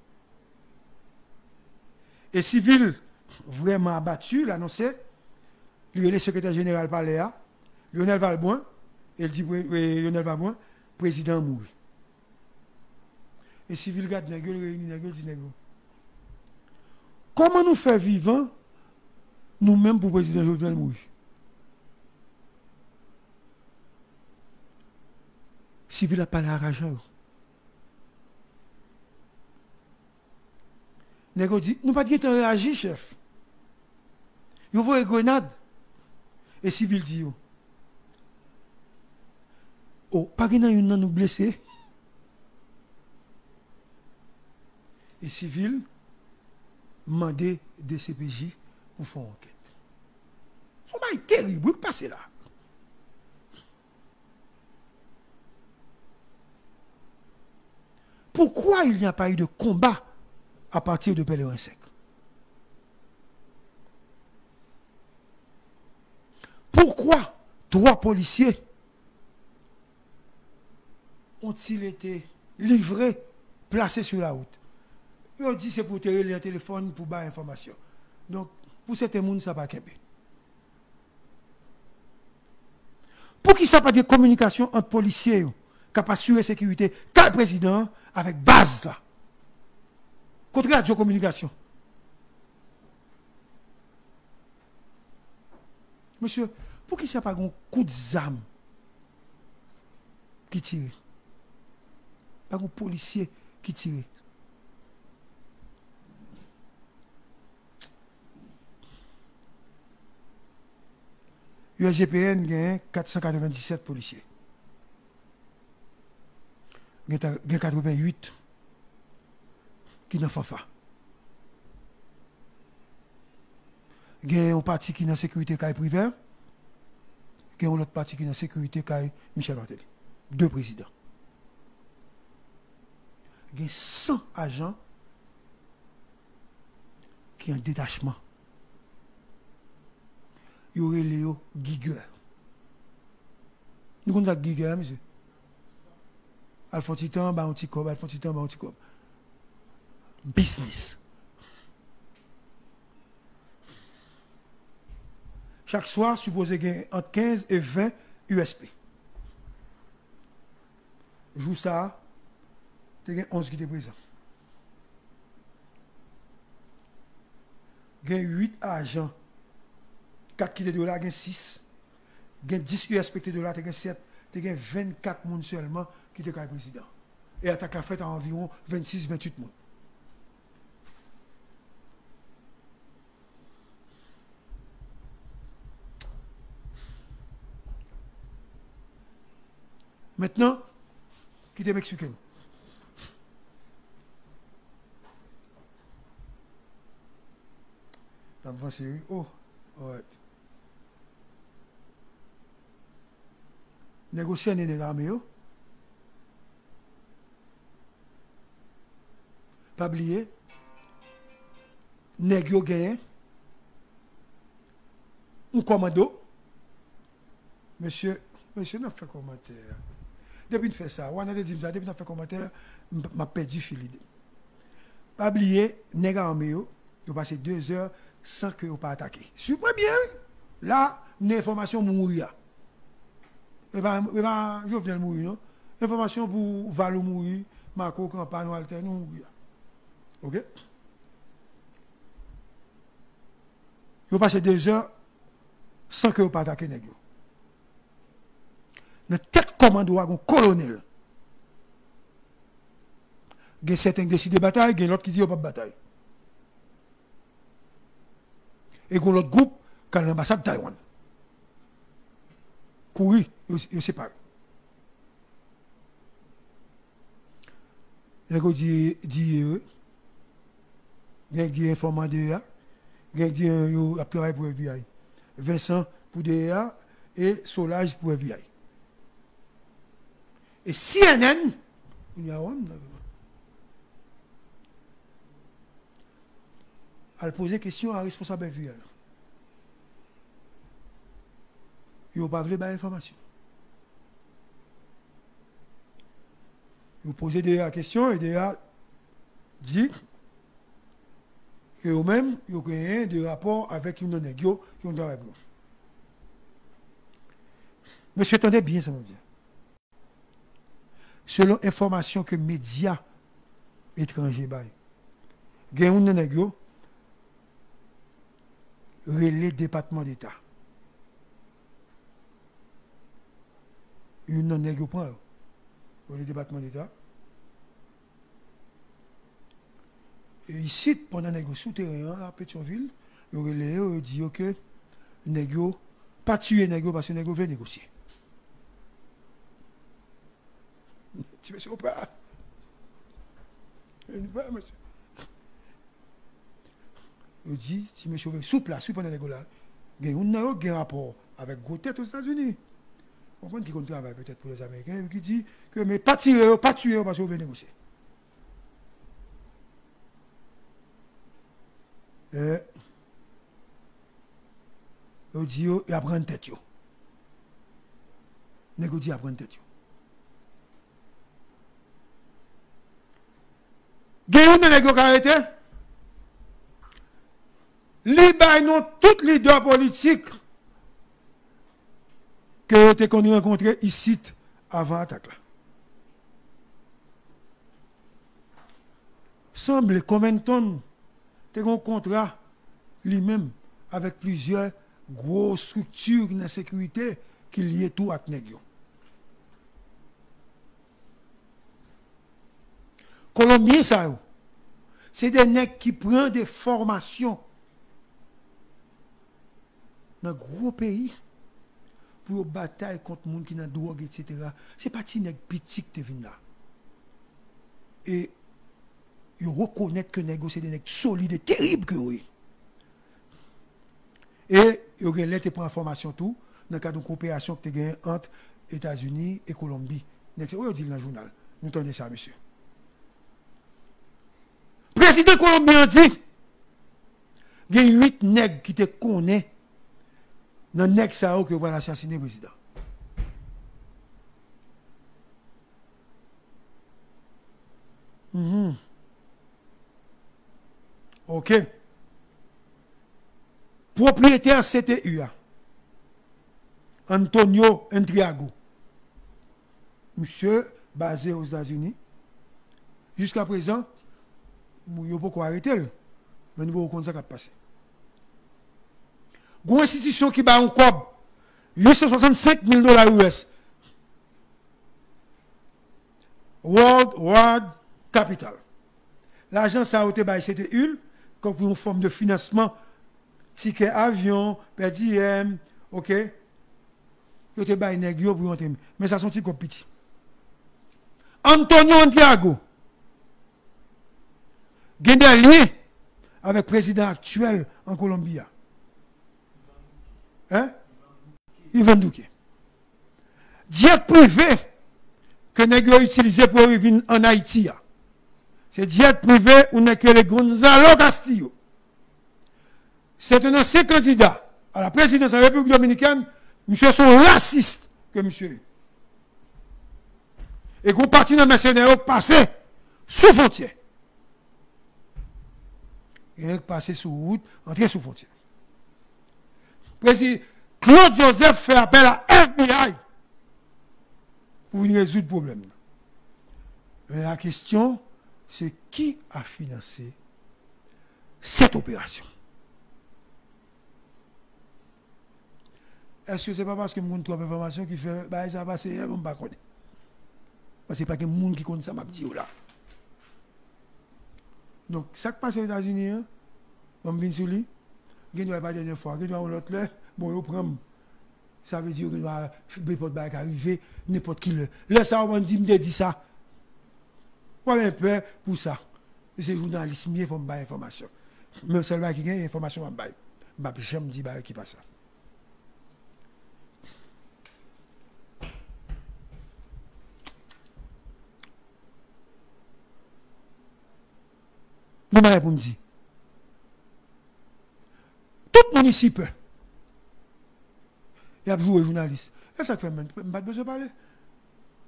Et civil vraiment abattu, l'annonçait, le secrétaire général Paléa, Lionel Valboin, il dit Lionel Valboin, président mourit. Et civil regarde nègre, réunit nègre, dit nègre. Comment nous faire vivant, nous-mêmes pour président Jovenel mourir? Civil a parlé à Rajan. Nègre dit, nous pas de temps réagir, chef. Vous voyez grenade. Et civil dit, oh, pas qu'il y a une nous blessé. Et civil mandé des CPJ pour faire enquête. C'est terrible qui passe là. Pourquoi il n'y a pas eu de combat à partir de Pèlerin Sec? Pourquoi 3 policiers ont-ils été livrés, placés sur la route? Ils ont dit que c'est pour tirer un téléphone pour avoir information. Donc, pour certains gens, ça ne va pas. Pour qui ça pas de communication entre policiers qui pas assurer la sécurité, quel président avec base là? Contre la communication. Monsieur, pour qui ça pas un coup de zame qui tire? Pas un policier qui tire. USGPN gagne 497 policiers. Il y a 88 qui n'ont pas fait. Il y a un parti qui est dans la sécurité privée. Il y a un autre parti qui est dans la sécurité Michel Martelly. 2 présidents. Il y a 100 agents qui ont un détachement. Il y aurait Léo Giger. Nous avons dit guerre, monsieur. Alphonse Titan, un petit cob, Alphonse Titan, un petit cob. Business. Chaque soir, supposé gagner entre 15 et 20 USP. Joue ça, tu as 11 qui étaient présents. Gain 8 agents, 4 qui étaient de là, gain 6. Gain 10 USP de là, tu as 7. Tu as 24 personnes seulement qui étaient le président. Et attaque la fête à environ 26-28 personnes. Maintenant, qui te m'explique? Oh, ouais. Négocier un armée. Pas oublier. Négocier gagné. Un commando. Monsieur n'a fait commentaire. Depuis que fait ça, on a dit ça, depuis que fait commentaire, m'a perdu fil. Pas oublier, nèg armé yo, yo passé 2 heures sans que yo pas attaqué. Super bien. Là, une information mourir. Et ben je venais mourir non. Information pour Valou mourir, Marco campagne Walter nous mourir. OK? Yo passé 2 heures sans que yo pas attaqué nèg yo. Dans tête commando un colonel. Il y a certains qui décident de bataille, il y a l'autre qui dit qu'il n'y a pas de bataille. Et il y a l'autre groupe qui est l'ambassade de Taïwan. Courir, ils séparent. Les gens disent il y a des informant de DEA, il y a des travail pour FBI. Vincent pour DEA et Solage pour FBI. Et CNN, il y a un elle pose question à la responsable FBI. Il n'a pas voulu donner l'information. Il pose des questions et DEA dit que eux-mêmes, ils ont créé des rapports avec une négio qui ont travaillé. Monsieur, attendez bien ça, mon Dieu. Selon information que les médias étrangers baillent, il y a un négio relais département d'État. Une négio prend le département d'État. Et ici, pendant le souterrain à Pétionville, il relais, il dit que négio, pas tuer négio parce que négio veut négocier. Tu me suis pas. Monsieur. Il dit, si monsieur veut sous place, pendant les gars, il y a un rapport avec gros tête aux États-Unis. On comprend qu'il travaille peut-être pour les Américains, qui dit que mais pas tirer, pas tuer parce que vous venez négocier. Et il dit, il apprend une tête. Négocier apprend une tête. Il y a une négociation qui a arrêté. Non, tous les leaders politiques que qu'on a rencontrés ici avant l'attaque. Semble combien de tonnes tu as un contrat lui-même avec plusieurs grosses structures de sécurité qui lient tout à Négio. Colombien, ça, c'est des nègres qui prennent des formations dans un gros pays pour bataille contre les gens qui ont la drogue, etc. Ce n'est pas des nègres petits qui viennent là. Et ils reconnaissent que les nègres, c'est des nègres solides et terribles que oui. Et ils ont prendre information tout dans le cadre de coopération que tu as entre États-Unis et Colombie. C'est ce que dit dans le journal. Nous entendons ça, monsieur. Le président colombien dit il y a 8 nègres qui te connaissent dans le nègre qui va assassiner le président. OK. Propriétaire CTU, Antonio Entriago. Monsieur basé aux États-Unis. Jusqu'à présent, nous ne pouvons pas arrêter. Mais nous ne pouvons pas ça qui a passé. Une institution qui bat un cob, 865 000 dollars US. World Capital. L'argent, ça a été bail, c'était comme pour une forme de financement, ticket avion, per diem, ok? Il était bail négro pour entrer. Mais ça sont petit comme petit. Antonio Antiago. Il y a des liens avec le président actuel en Colombie. Hein? Ivan Duque. Jet privé que nous avons utilisé pour arriver en Haïti. C'est jet privé où nous avons Gonzalo Castillo. C'est un ancien candidat à la présidence de la République dominicaine. Monsieur sont racistes que monsieur. Et qu'on parti dans le mercenaire passé sous frontière. Et passé sous route, entrer sous frontière. Président Claude Joseph fait appel à FBI pour venir résoudre le problème. Mais la question, c'est qui a financé cette opération? Est-ce que ce n'est pas parce que nous avons trop d'informations qui fait bah, ça va passer, on ne va pas connaître. Parce que ce n'est pas que le monde qui connaît ça, m'a dit là. Donc, ça qui passe aux États-Unis, on vient sur lui, il ne doit pas la dernière fois, il doit l'autre là, bon, il prend. Ça veut dire qu'il doit n'importe qui arriver, n'importe qui le. Là, ça, on dit ça. Moi, j'ai peur pour ça. C'est journaliste, il faut me donner information. Même celle qui a une information, je ne vais jamais dire qui passe ça. Vous m'avez pour me dire. Tout le monde ici peut. Il y a joué journaliste. Et ça fait même pas besoin de parler.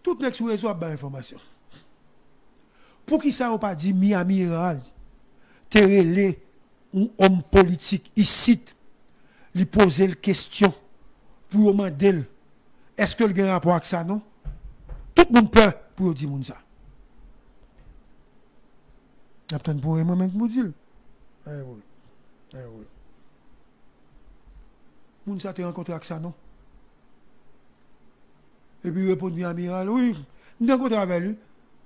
Tout le monde sur le réseau a des informations. Pour qui ça n'a pas dit Miami Herald, terrelé un homme politique ici, lui poser une question pour demander est-ce que le a un rapport avec ça, non? Tout le monde peut pour dire ça. Il y a peut-être pour moi-même qui me dit. Moun sa te rencontré avec ça, non? Et puis il répond à l'amiral, oui, nous avons rencontré avec lui.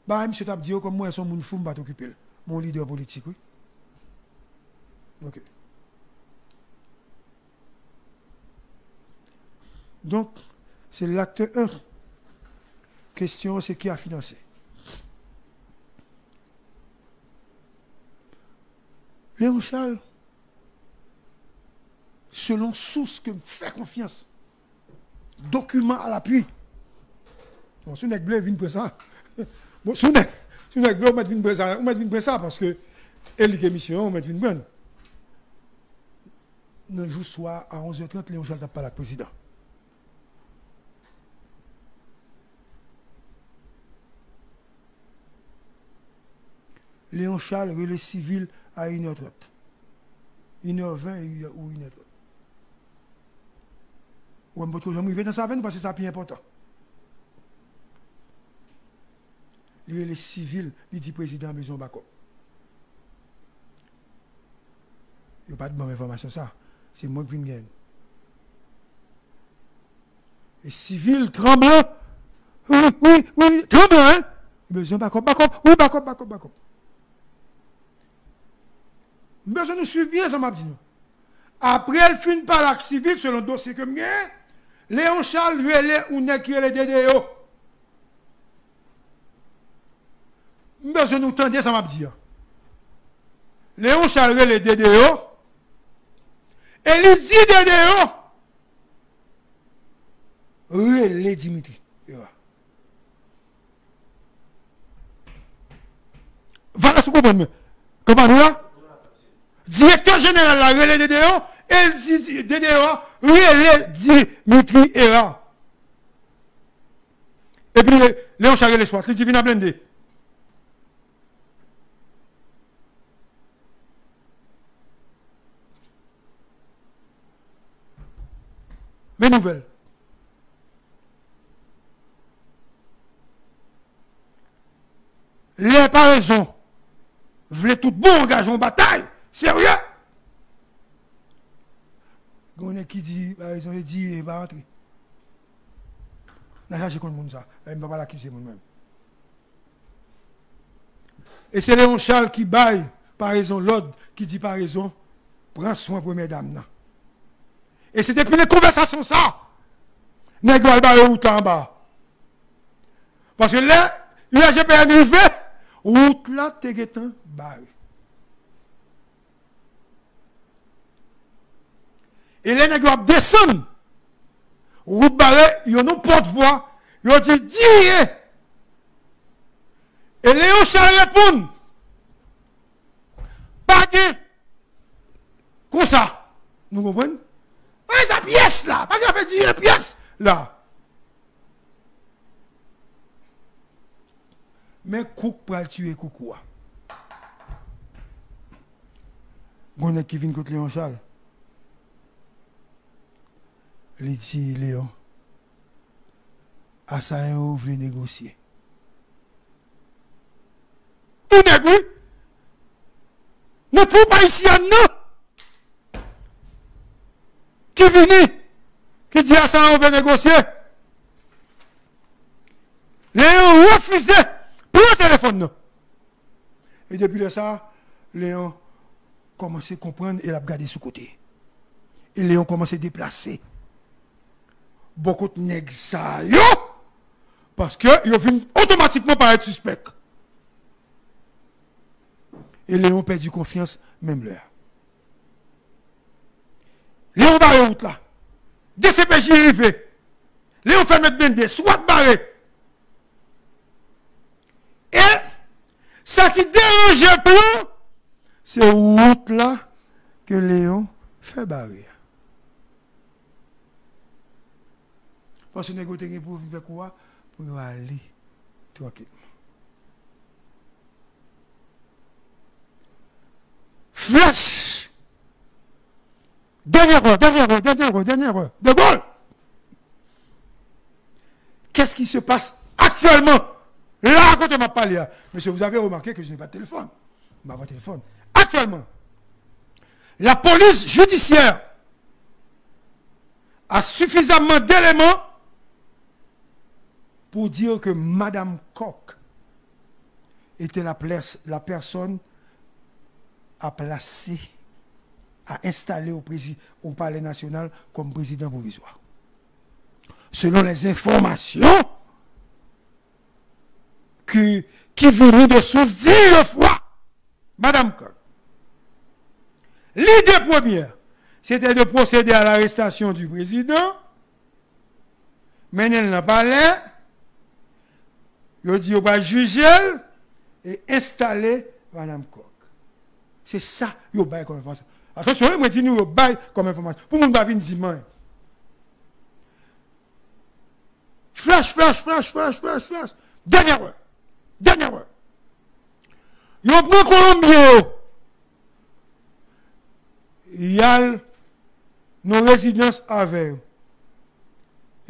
Bah, monsieur t'a dit, comme moi, son moun fou, m'a t'occuper. Mon leader politique, oui. Ok. Donc, c'est l'acte 1. Question, c'est qui a financé? Léon Charles, selon source que me fait confiance, document à l'appui. Bon, si on est bleu, vient pour ça. Bon, si on est bleu, on met pour ça. On met pour ça parce que elle est mission, on met une bonne. Le jour soir à 11h30, Léon Charles n'a pas le président. Léon Charles, relais civil à 1h30. 1h20 ou 1h30. Ou on peut jamais dans sa veine parce que c'est plus important. Les civils, il dit président Maison Bacop. Il n'y a pas de bonne information, ça. C'est moi qui viens de. Les civils tremblants. Oui, tremblant, hein? Maison Bacop, oui, Bacop. Besoin de suivre bien ça, m'a dit. Après, elle finit par l'acte civil, selon le dossier que j'ai, Léon Charles lui est ou n'est qui est le DDO. Besoin de nous tendre ça, m'a dit. Léon Charles est le DDO. Et il dit DDO. Relais Dimitri. Voilà ce qu'on comprend. Comment nous là? Directeur général la relais DDO, et dit DDO, relais Dimitri Era. Et puis, Léon Charles le soir, il dit, viens à blender. mes nouvelles. Les par raison, voulaient tout bon engager en bataille. Sérieux? On est qui dit, par raison, il dit, il va rentrer. Je ne sais pas contre ça. Je ne vais pas l'accuser moi-même. Et c'est Léon Charles qui baille, par raison, l'ordre qui dit par raison, prends soin, première dame. Et c'est depuis les conversations, ça. N'est-ce pas route là en bas. Parce que là, il a jamais arrivé, route là, t'es guettant, barré. Et les nègres descendent. Route barrée, ils ont porte-voix. Ils ont dit, dis. Et Léon Charles répond. Pas de. Comme ça. Nous comprenons? Ah, sa pièce là. Pas qu'il a fait dire pièce là. Mais Cook pour tuer Koukoua. On est qui vient contre Léon Charles. Il dit Léon, Assaillant vous voulez négocier. Vous négociez? Ne trouve pas ici un non. Qui vient? Qui dit Assaillant vous voulez négocier? Léon refusait. Prends le téléphone. Non. Et depuis ça, Léon commence à comprendre et il a regardé sous côté. Et Léon commence à déplacer. Beaucoup de nègres ça parce que ils viennent automatiquement par être suspect. Et Léon perdu confiance même là. Léon barré route là. DCPJ arrivé. Léon fait mettre blindé, soit barré. Et ça qui dérange plus, c'est route là que Léon fait barrer. Parce que nous avons pour faire quoi? Pour aller tranquillement. Flash! Dernière heure. De Gaulle! Qu'est-ce qui se passe actuellement? Là, quand on m'a parlé, monsieur, vous avez remarqué que je n'ai pas de téléphone. Je n'ai pas de téléphone. Actuellement, la police judiciaire a suffisamment d'éléments pour dire que Madame Koch était la personne à placer, à installer au Palais national comme président provisoire. Selon les informations qui venaient de sources 10 fois, Madame Koch. L'idée première, c'était de procéder à l'arrestation du président, mais elle n'a pas l'air. Il dit qu'on va juger et installer Mme Koch. C'est ça qu'il bail comme information. Attention, moi je dis nous bail comme information. Pour nous pas venir dire flash. Dernière heure. Il y a un Colombien. Il y a nos résidences avec eux.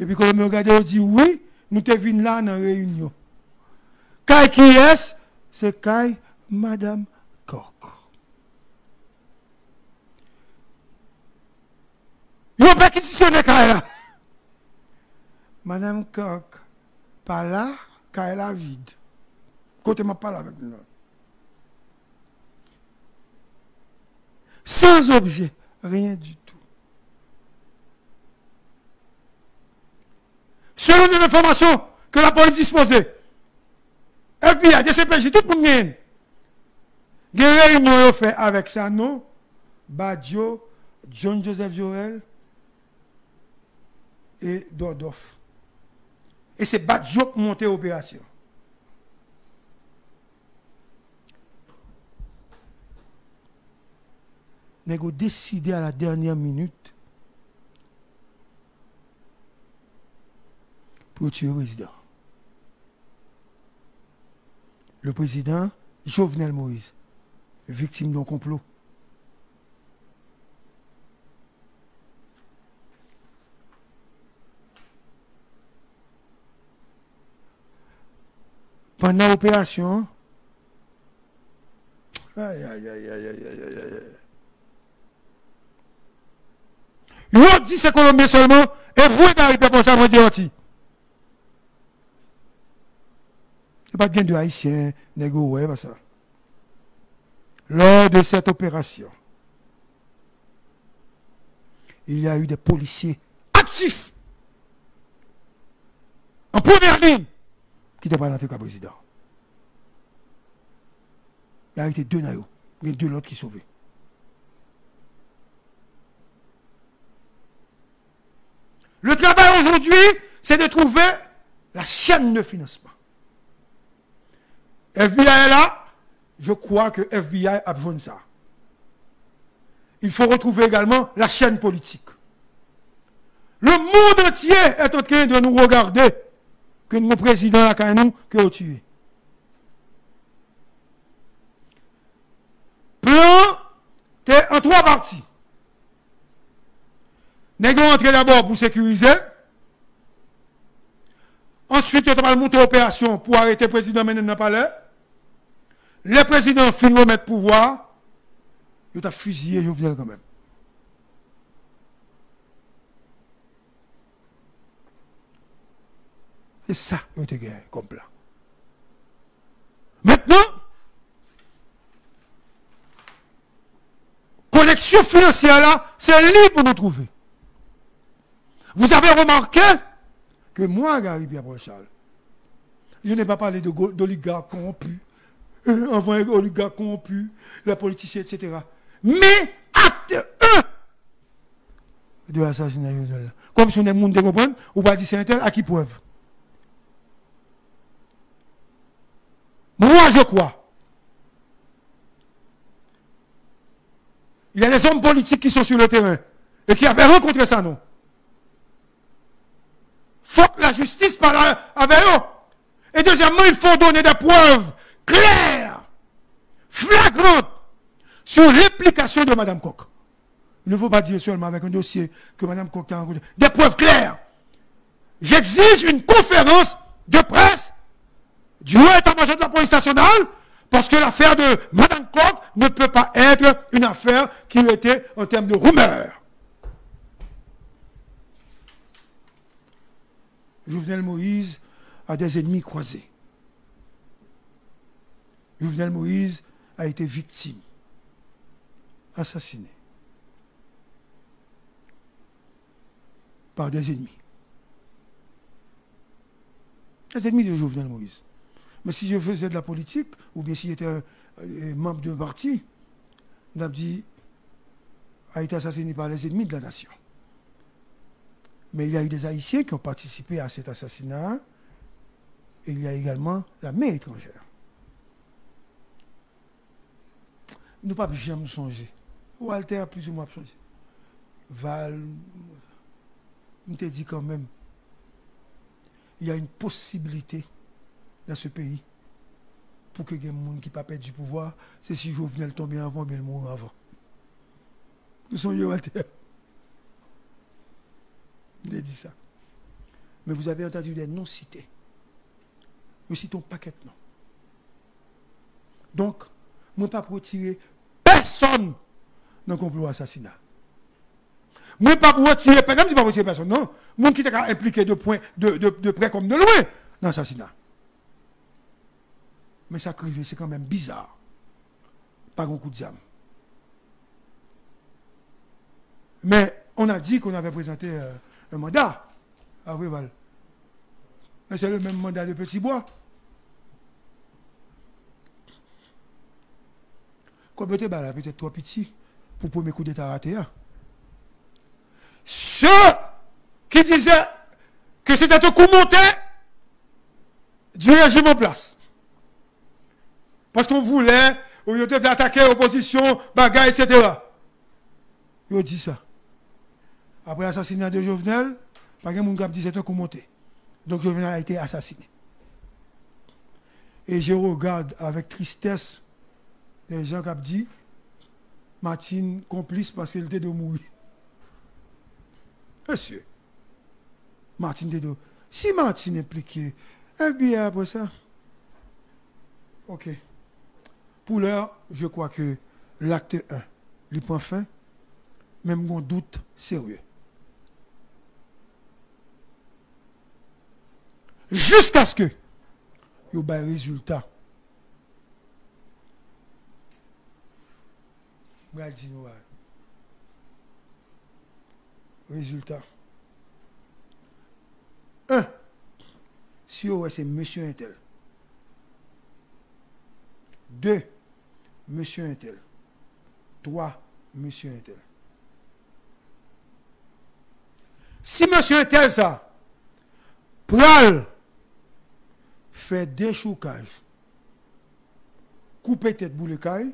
Et puis quand on regarde, on dit oui, nous te venons là dans la réunion. Kai qui est, c'est Kai Madame Koch. Il n'y a pas qui se sonne Kai là. Madame Koch, pas là, Kai là vide. Côté m'a parlé avec nous. Sans objet, rien du tout. Selon les informations que la police disposait, FBI, DCPJ, tout le monde gagne. Il y a une réunion fait avec Sano, Badjo, John Joseph Joel et Dordoff. Et c'est Badjo qui monte l'opération. Nous avons décidé à la dernière minute pour tuer le président. Le président Jovenel Moïse, victime d'un complot. pendant l'opération, aïe, aïe, aïe, aïe, aïe, aïe, aïe. Ils dit c'est Colombien seulement, et vous n'arrivez pas ça, vous dire aussi. Il n'y a pas de gain de haïtiens, négo, ouais, pas ça. Lors de cette opération, il y a eu des policiers actifs, en première ligne, qui n'étaient pas dans le président. Il y a été deux naïos, il y a deux autres qui sont sauvés. Le travail aujourd'hui, c'est de trouver la chaîne de financement. FBI est là, je crois que FBI a besoin de ça. Il faut retrouver également la chaîne politique. Le monde entier est en train de nous regarder que nos présidents a nous que ont tué. Plan est en trois parties. Nous allons entrer d'abord pour sécuriser. Ensuite, on va monter l'opération pour arrêter le président maintenant dans le palais. Les présidents finissent de mettre pouvoir. Ils ont fusillé Jovenel quand même. C'est ça qu'ils ont gagné comme plan. Maintenant, connexion financière là, c'est libre pour nous trouver. Vous avez remarqué que moi, Gary Pierre-Charles, je n'ai pas parlé d'oligarques corrompus, avant oligarques corrompus, les politiciens, etc. Mais acte 1 de l'assassinat de Jovenel. Comme si on est monde de comprendre, ou pas dire c'est un tel, à qui preuve? Moi, je crois. Il y a des hommes politiques qui sont sur le terrain et qui avaient rencontré ça, non? Il faut que la justice parle avec eux. Et deuxièmement, il faut donner des preuves claires, flagrantes, sur l'implication de Mme Koch. Il ne faut pas dire seulement avec un dossier que Mme Koch a rencontré. Des preuves claires. J'exige une conférence de presse du haut état-major de la police nationale, parce que l'affaire de Mme Koch ne peut pas être une affaire qui était en termes de rumeurs. Jovenel Moïse a des ennemis croisés. Jovenel Moïse a été victime, assassiné par des ennemis. Les ennemis de Jovenel Moïse. Mais si je faisais de la politique, ou bien si j'étais membre d'un parti, on a dit a été assassiné par les ennemis de la nation. Mais il y a eu des Haïtiens qui ont participé à cet assassinat. Et il y a également la main étrangère. Nous ne pouvons pas jamais songer. Walter a plus ou moins changé. Val, nous te dit quand même, il y a une possibilité dans ce pays pour que les gens qui ne pas perdre du pouvoir, c'est si Jovenel tomber avant, mais le mourir avant. Nous sommes Walter. Il a dit ça. Mais vous avez entendu des noms cités. Nous citons paquet de noms. Donc, je ne peux pas retirer personne dans le complot assassinat. Je ne peux pas retirer personne, je ne peux pas retirer personne. Non, moi qui est impliqué de près comme de loin dans l'assassinat. Mais ça crive, c'est quand même bizarre. Pas un coup de diable. Mais on a dit qu'on avait présenté un mandat à Rival. Mais c'est le même mandat de Petit Bois. Comme peut-être trop petit pour le premier coup d'État raté. Ceux qui disaient que c'était un coup monté du régime en place. Parce qu'on voulait, on devait attaquer l'opposition, bagaille, etc. Ils ont dit ça. Après l'assassinat de Jovenel, pas de monde qui a dit que c'était un coup monté. Donc Jovenel a été assassiné. Et je regarde avec tristesse les gens qui ont dit Martine complice parce qu'elle était de mourir. Monsieur, Martine était de. Si Martine est impliquée, FBI après ça, Ok. Pour l'heure, je crois que l'acte 1, il prend fin, même un doute sérieux. Jusqu'à ce que il y ait un résultat. Résultat. 1. Si c'est monsieur Intel. 2. Monsieur Intel. 3. Monsieur Intel. Si monsieur Intel ça, pral fait déchoucage, couper tête boule caille,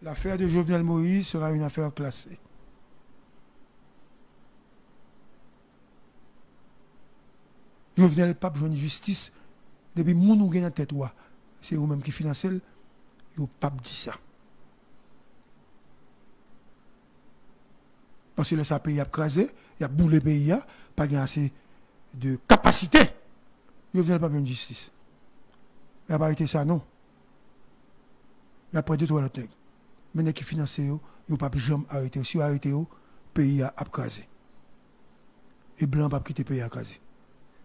l'affaire de Jovenel Moïse sera une affaire classée. Jovenel pas besoin de justice depuis moun ou gen en tête ou c'est vous même qui financez yo pas dit ça. Parce que le pays a crasé, il a boulé le pays, pas assez de capacité. Jovenel pas besoin de justice. Il n'a pas arrêté ça, non. Il a pris 2-3 autres nègres. Mais les qui financent, ils n'ont pas jamais arrêté. Si ils arrêté, le pays a crasé. Et blanc pas quitter le pays a crasé.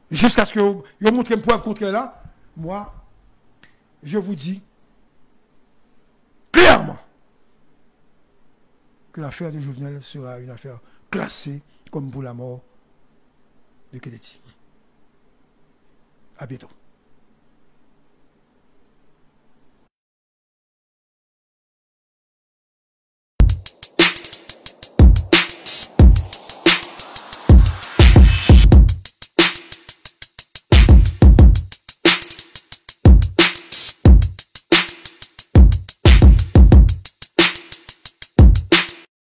Jusqu'à ce que vous montrez une preuve contre là, moi, je vous dis clairement que l'affaire de Jovenel sera une affaire classée comme pour la mort de Kennedy. À bientôt.